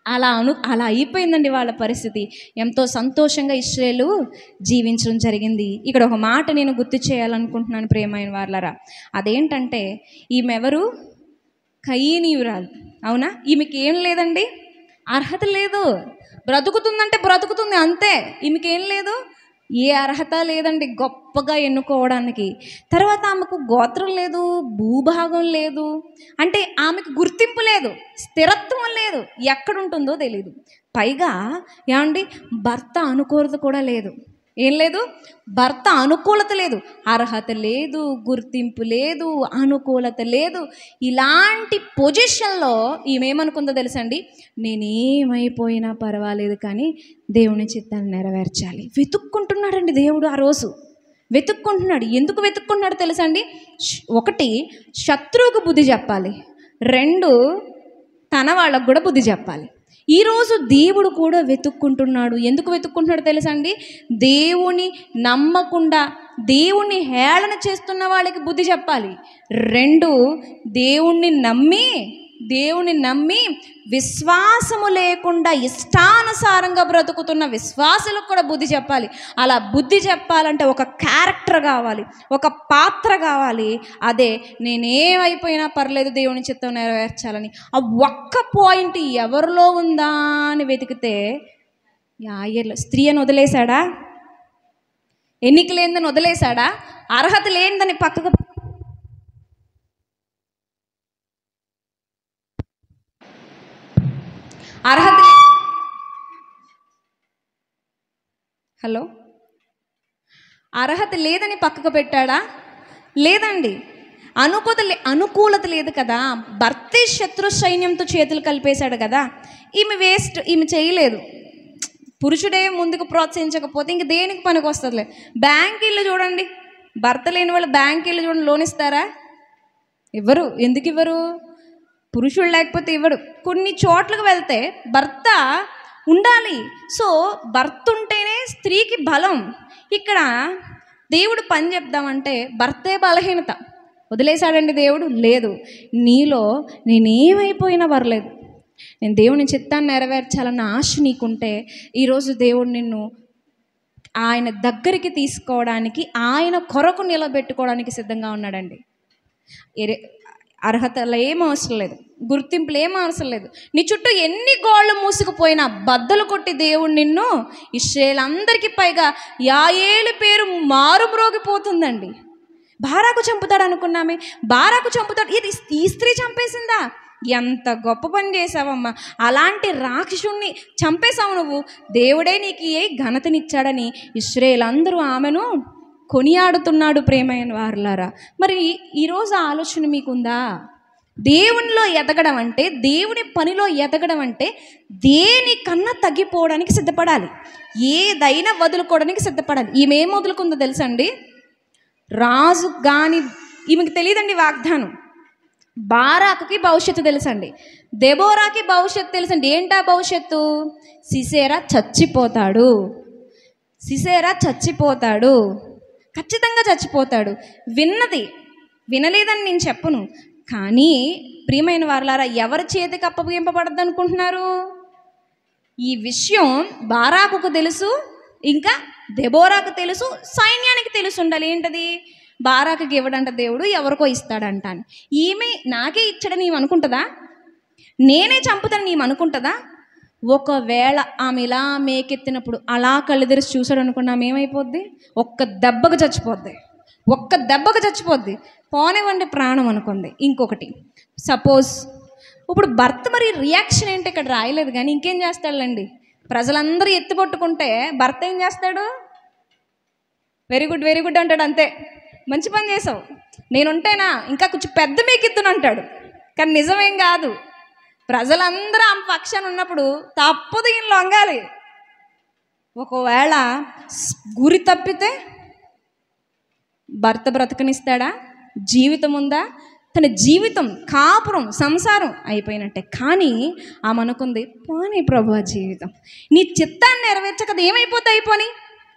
అలా అయిపోయిందండి వాళ్ళ పరిస్థితి. ఎంతో సంతోషంగా ఇశ్రాయేలు జీవించడం జరిగింది. ఇక్కడ ఒక మాట నేను గుర్తు చేయాలనుకుంటున్నాను ప్రియమైన వారులారా. అదేంటంటే, ఈమెవరు? కయీనీయురాలు. అవునా? ఈమెకి ఏం లేదండి, అర్హత లేదు. బ్రతుకుతుందంటే బ్రతుకుతుంది అంతే. ఈమెకేం లేదు, ఏ అర్హత లేదండి గొప్పగా ఎన్నుకోవడానికి. తర్వాత ఆమెకు గోత్రం లేదు, భూభాగం లేదు, అంటే ఆమెకు గుర్తింపు లేదు, స్థిరత్వం లేదు, ఎక్కడుంటుందో తెలీదు. పైగా ఏమండి, భర్త అనుకూలత కూడా లేదు. ఏం లేదు? భర్త అనుకూలత లేదు, అర్హత లేదు, గుర్తింపు లేదు, అనుకూలత లేదు. ఇలాంటి పొజిషన్లో ఈమెమనుకుందో తెలుసండి, నేనేమైపోయినా పర్వాలేదు కానీ దేవుని చిత్తాన్ని నెరవేర్చాలి. వెతుక్కుంటున్నాడండి దేవుడు. ఆ రోజు వెతుక్కుంటున్నాడు. ఎందుకు వెతుక్కుంటున్నాడు తెలుసండి? 1, శత్రువుకు బుద్ధి చెప్పాలి, 2, తన వాళ్ళకు కూడా బుద్ధి చెప్పాలి. ఈరోజు దేవుడు కూడా వెతుక్కుంటున్నాడు. ఎందుకు వెతుక్కుంటున్నాడు తెలుసండి? దేవుని నమ్మకుండా దేవుణ్ణి హేళన చేస్తున్న వాళ్ళకి బుద్ధి చెప్పాలి. 2, దేవుణ్ణి నమ్మి విశ్వాసము లేకుండా ఇష్టానుసారంగా బ్రతుకుతున్న విశ్వాసులకు కూడా బుద్ధి చెప్పాలి. అలా బుద్ధి చెప్పాలంటే ఒక క్యారెక్టర్ కావాలి, ఒక పాత్ర కావాలి. అదే నేనేమైపోయినా పర్లేదు దేవుని చిత్తం నెరవేర్చాలని. ఆ ఒక్క పాయింట్ ఎవరిలో ఉందా అని వెతికితే యాయేలు. స్త్రీ అని వదిలేశాడా? ఎన్నిక లేనిదని వదిలేశాడా? అర్హత లేనిదని పక్కకు అర్హత లేదని పక్కకు పెట్టాడా? లేదండి. అనుకూలత లేదు కదా. భర్తే శత్రు సైన్యంతో చేతులు కలిపేశాడు కదా. ఈమె వేస్ట్, ఈమె చేయలేదు. పురుషుడే ముందుకు ప్రోత్సహించకపోతే ఇంక దేనికి పనికి వస్తుందిలే. బ్యాంక్ ఇల్లు చూడండి, భర్త లేని వాళ్ళు బ్యాంక్ ఇల్లు చూడండి, లోన్ ఇస్తారా? ఇవ్వరు. ఎందుకు ఇవ్వరు? పురుషుడు లేకపోతే ఇవ్వడు. కొన్ని చోట్లకు వెళ్తే భర్త ఉండాలి. సో భర్త ఉంటేనే స్త్రీకి బలం. ఇక్కడ దేవుడు పని చెప్దామంటే భర్తే బలహీనత. వదిలేశాడండి దేవుడు? లేదు. నీలో నేనేమైపోయినా పర్లేదు, నేను దేవుని చిత్తాన్ని నెరవేర్చాలన్న ఆశ నీకుంటే ఈరోజు దేవుడు నిన్ను ఆయన దగ్గరికి తీసుకోవడానికి, ఆయన కొరకు నిలబెట్టుకోవడానికి సిద్ధంగా ఉన్నాడండి. అర్హతలు ఏం అవసరం లేదు, గుర్తింపులు ఏం అవసరం లేదు. నీ చుట్టూ ఎన్ని గోళ్ళు మూసుకుపోయినా బద్దలు కొట్టి దేవుడు నిన్ను ఇశ్రాయేలందరికీ పైగా యాయేలు పేరు మారుమ్రోగిపోతుందండి. బారాకు చంపుతాడు అనుకున్నామే, బారాకు చంపుతాడు. ఇది ఈ స్త్రీ చంపేసిందా? ఎంత గొప్ప పని చేసావమ్మా, అలాంటి రాక్షసుణ్ణి చంపేశావు నువ్వు, దేవుడే నీకు ఏ ఘనతనిచ్చాడని ఇశ్రాయేలందరూ ఆమెను కొనియాడుతున్నాడు. ప్రేమైన వారులారా, మరి ఈరోజు ఆలోచన మీకుందా? దేవునిలో ఎదగడం అంటే, దేవుని పనిలో ఎదగడం అంటే దేనికన్నా తగ్గిపోవడానికి సిద్ధపడాలి, ఏదైనా వదులుకోవడానికి సిద్ధపడాలి. ఈమె ఏం వదులుకుందో తెలుసా అండి? రాజు కానీ ఈమెకి తెలియదండి వాగ్దానం. బారాకుకి భవిష్యత్తు తెలుసండి, దెబోరాకి భవిష్యత్తు తెలుసండి. ఏంటా భవిష్యత్తు? సిసేరా చచ్చిపోతాడు, సిసేరా చచ్చిపోతాడు, ఖచ్చితంగా చచ్చిపోతాడు. విన్నది వినలేదని నేను చెప్పను, కానీ ప్రియమైన వారలారా, ఎవరి చేతికి అప్పగింపబడద్దు అనుకుంటున్నారు? ఈ విషయం బారాకుకు తెలుసు, ఇంకా దెబోరాకు తెలుసు, సైన్యానికి తెలుసు ఉండాలి. ఏంటది? బారాకుకి ఇవ్వడంట దేవుడు, ఎవరికో ఇస్తాడంట అని. ఈమె నాకే ఇచ్చాడని ఈమె అనుకుంటుందా? నేనే చంపుతాను నీవు అనుకుంటుందా? ఒకవేళ ఆమె ఇలా మేకెత్తినప్పుడు అలా కళ్ళు తెరిచి చూసాడు అనుకున్నా ఏమైపోద్ది? ఒక్క దెబ్బకు చచ్చిపోద్ది, ఒక్క దెబ్బకు చచ్చిపోద్ది. పోనివ్వండి ప్రాణం అనుకుంది. ఇంకొకటి సపోజ్ ఇప్పుడు భర్త మరి రియాక్షన్ ఏంటి ఇక్కడ రాయలేదు, కానీ ఇంకేం చేస్తాడులేండి. ప్రజలందరూ ఎత్తిపట్టుకుంటే భర్త ఏం చేస్తాడు? వెరీ గుడ్ వెరీ గుడ్ అంటాడు, అంతే, మంచి పని చేసావు, నేనుంటేనా ఇంకా కొంచెం పెద్ద మేకెత్తును అంటాడు. కానీ నిజమేం కాదు. ప్రజలందరూ ఆమె పక్షాన ఉన్నప్పుడు తప్పదు ఈయన లొంగాలి. ఒకవేళ గురి తప్పితే భర్త బ్రతకనిస్తాడా? జీవితం ఉందా? తన జీవితం, కాపురం, సంసారం అయిపోయినట్టే. కానీ ఆమె అనుకుంది, పోనీ ప్రభువా జీవితం నీ చిత్తాన్ని నెరవేర్చకది ఏమైపోతే అయిపోని,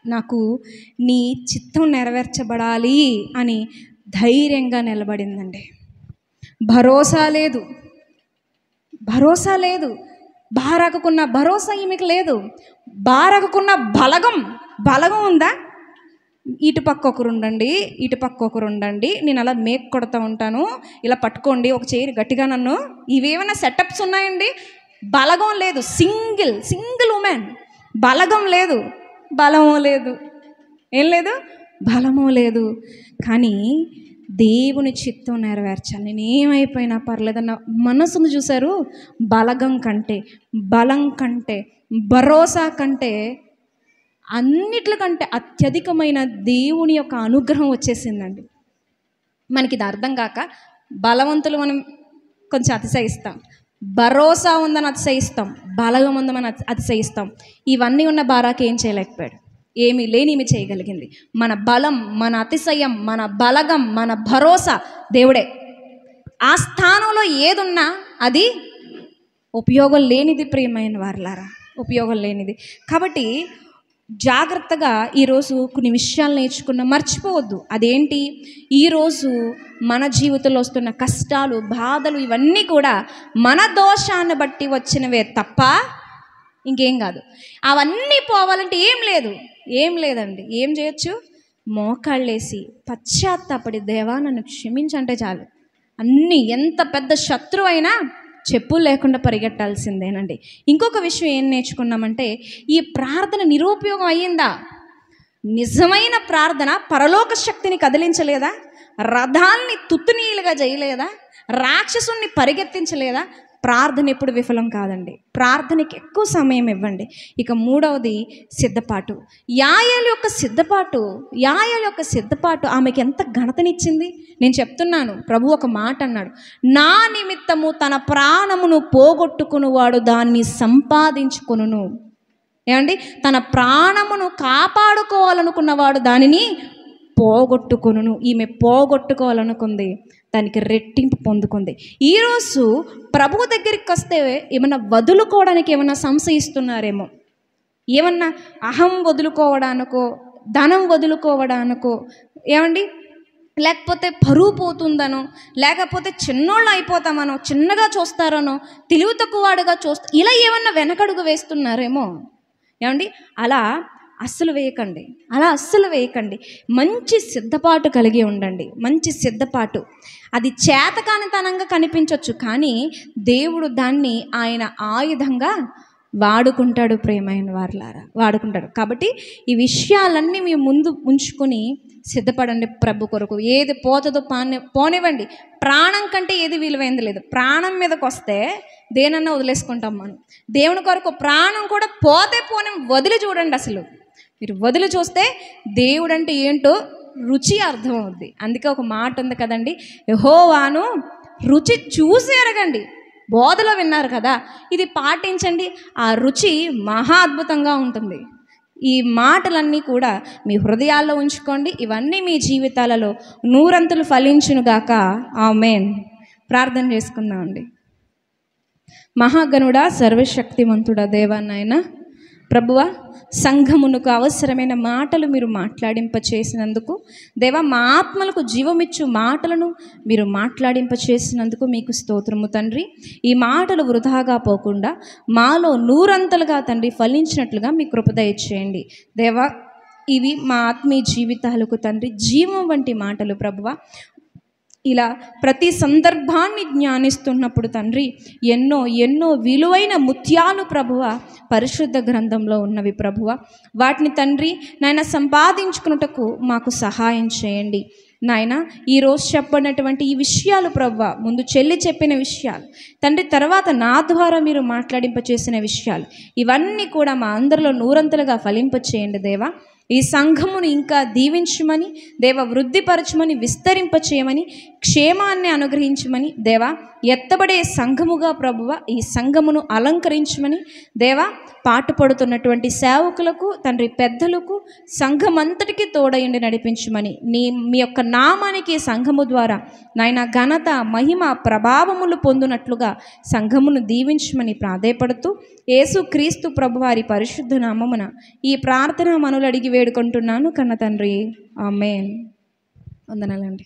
నాకు నీ చిత్తం నెరవేర్చబడాలి అని ధైర్యంగా నిలబడిందండి. భరోసా లేదు, భరోసా లేదు. బారాకున్న భరోసా ఈమెకు లేదు. బారాకున్న బలగం ఉందా? ఇటు పక్క ఒకరు ఉండండి, ఇటు పక్క ఒకరు ఉండండి, నేను అలా మేక్ కొడతా ఉంటాను, ఇలా పట్టుకోండి, ఒక చేయి గట్టిగా నన్ను, ఇవేమైనా సెటప్స్ ఉన్నాయండి? బలగం లేదు. సింగిల్ ఉమెన్, బలగం లేదు, బలమో లేదు, ఏం లేదు, బలమో లేదు. కానీ దేవుని చిత్తం నెరవేర్చాలి, నేను ఏమైపోయినా పర్లేదన్న మనసును చూశారు. బలగం కంటే, బలం కంటే, భరోసా కంటే, అన్నిట్లకంటే అత్యధికమైన దేవుని యొక్క అనుగ్రహం వచ్చేసిందండి. మనకి ఇది అర్థం కాక బలవంతులు మనం కొంచెం అతిశయిస్తాం, భరోసా ఉందని అతిశయిస్తాం, బలగం ఉందని అతిశయిస్తాం. ఇవన్నీ ఉన్న బారాకు ఏం చేయలేకపోయాడు, ఏమీ లేని ఈమె చేయగలిగింది. మన బలం, మన అతిశయం, మన బలగం, మన భరోసా దేవుడే. ఆ స్థానంలో ఏదున్నా అది ఉపయోగం లేనిది. ప్రియమైన వారలారా, ఉపయోగం లేనిది. కాబట్టి జాగ్రత్తగా ఈరోజు కొన్ని విషయాలు నేర్చుకున్న మర్చిపోవద్దు. అదేంటి? ఈరోజు మన జీవితంలో వస్తున్న కష్టాలు, బాధలు ఇవన్నీ కూడా మన దోషాన్ని బట్టి వచ్చినవే తప్ప ఇంకేం కాదు. అవన్నీ పోవాలంటే ఏం లేదండి. ఏం చేయొచ్చు? మోకాళ్ళేసి పశ్చాత్తాపడి, దేవా నన్ను క్షమించంటే చాలు. అన్నీ, ఎంత పెద్ద శత్రువు అయినా చెప్పులు లేకుండా పరిగెట్టాల్సిందేనండి. ఇంకొక విషయం ఏం నేర్చుకున్నామంటే, ఈ ప్రార్థన నిరుపయోగం అయ్యిందా? నిజమైన ప్రార్థన పరలోక శక్తిని కదిలించలేదా? రథాల్ని తుత్తునీలుగా చేయలేదా? రాక్షసుని పరిగెత్తించలేదా? ప్రార్థన ఎప్పుడు విఫలం కాదండి. ప్రార్థనకి ఎక్కువ సమయం ఇవ్వండి. ఇక మూడవది సిద్ధపాటు. యాయేలు యొక్క సిద్ధపాటు ఆమెకి ఎంత ఘనతనిచ్చింది. నేను చెప్తున్నాను, ప్రభు ఒక మాట అన్నాడు, నా నిమిత్తము తన ప్రాణమును పోగొట్టుకునివాడు దాన్ని సంపాదించుకొనును. ఏమండి? తన ప్రాణమును కాపాడుకోవాలనుకున్నవాడు దానిని పోగొట్టుకొనును. ఈమె పోగొట్టుకోవాలనుకుంది, దానికి రెట్టింపు పొందుకుంది. ఈరోజు ప్రభు దగ్గరికి వస్తే ఏమన్నా వదులుకోవడానికి ఏమన్నా సంశయిస్తున్నారేమో, ఏమన్నా అహం వదులుకోవడానికో, ధనం వదులుకోవడానికో, ఏమండి, లేకపోతే పరువు పోతుందనో, లేకపోతే చిన్నోళ్ళు అయిపోతామనో, చిన్నగా చూస్తారనో, తెలివి తక్కువవాడుగా ఇలా ఏమన్నా వెనకడుగు వేస్తున్నారేమో. ఏమండి, అలా అస్సలు వేయకండి, అలా అస్సలు వేయకండి. మంచి సిద్ధపాటు కలిగి ఉండండి, మంచి సిద్ధపాటు. అది చేతకానితనంగా కనిపించవచ్చు, కానీ దేవుడు దాన్ని ఆయన ఆయుధంగా వాడుకుంటాడు. ప్రియమైన వారులారా, వాడుకుంటాడు. కాబట్టి ఈ విషయాలన్నీ మీ ముందు ఉంచుకొని సిద్ధపడండి ప్రభు కొరకు. ఏది పోతుందో పోనివ్వండి. ప్రాణం కంటే ఏది విలువైంది లేదు. ప్రాణం మీదకి వస్తే దేనన్నా వదిలేసుకుంటాం మనం. దేవుని కొరకు ప్రాణం కూడా పోతే పోని వదిలి చూడండి. అసలు మీరు వదిలి చూస్తే దేవుడు అంటే ఏంటో రుచి అర్థమవుద్ది. అందుకే ఒక మాట ఉంది కదండి, యెహోవాను రుచి చూసి ఎరగండి. బోధలో విన్నారు కదా, ఇది పాటించండి, ఆ రుచి మహా అద్భుతంగా ఉంటుంది. ఈ మాటలన్నీ కూడా మీ హృదయాల్లో ఉంచుకోండి. ఇవన్నీ మీ జీవితాలలో నూరంతులు ఫలించునుగాక. ఆమేన్. ప్రార్థన చేసుకుందామండి. మహాగణుడా, సర్వశక్తిమంతుడా, దేవా, నాయన ప్రభువా, సంఘమునకు అవసరమైన మాటలు మీరు మాట్లాడింప చేసినందుకు దేవా, మా ఆత్మలకు జీవమిచ్చు మాటలను మీరు మాట్లాడింప చేసినందుకు మీకు స్తోత్రము తండ్రి. ఈ మాటలు వృధాగా పోకుండా మాలో నూరంతలుగా తండ్రి ఫలించినట్లుగా మీ కృప దయచేయండి దేవా. ఇవి మా ఆత్మీయ జీవితాలకు తండ్రి జీవం వంటి మాటలు ప్రభువా. ఇలా ప్రతి సందర్భాన్ని జ్ఞానిస్తున్నప్పుడు తండ్రి ఎన్నో ఎన్నో విలువైన ముత్యాలు ప్రభువ పరిశుద్ధ గ్రంథంలో ఉన్నవి ప్రభువ. వాటిని తండ్రి నాయన సంపాదించుకున్నటకు మాకు సహాయం చేయండి నాయన. ఈరోజు చెప్పినటువంటి ఈ విషయాలు ప్రభువ, ముందు చెల్లి చెప్పిన విషయాలు తండ్రి, తర్వాత నా ద్వారా మీరు మాట్లాడింప చేసిన విషయాలు, ఇవన్నీ కూడా మా అందరిలో నూరంతలుగా ఫలింప చేయండి దేవా. ఈ సంఘమును ఇంకా దీవించమని దేవ, వృద్ధిపరచమని, విస్తరింప చేయమని, క్షేమాన్ని అనుగ్రహించమని దేవా. ఎత్తబడే సంఘముగా ప్రభువ ఈ సంఘమును అలంకరించమని దేవా. పాటుపడుతున్నటువంటి సేవకులకు తండ్రి, పెద్దలకు, సంఘమంతటికి తోడయుండి నడిపించమని, మీ యొక్క నామానికి సంఘము ద్వారా నాయన ఘనత, మహిమ, ప్రభావములు పొందునట్లుగా సంఘమును దీవించమని ప్రాధేయపడుతూ యేసు క్రీస్తు ప్రభువారి పరిశుద్ధ నామమున ఈ ప్రార్థన మనలు అడిగి వేడుకుంటున్నాను కన్న తండ్రి. ఆమేన్. వందనాలండి.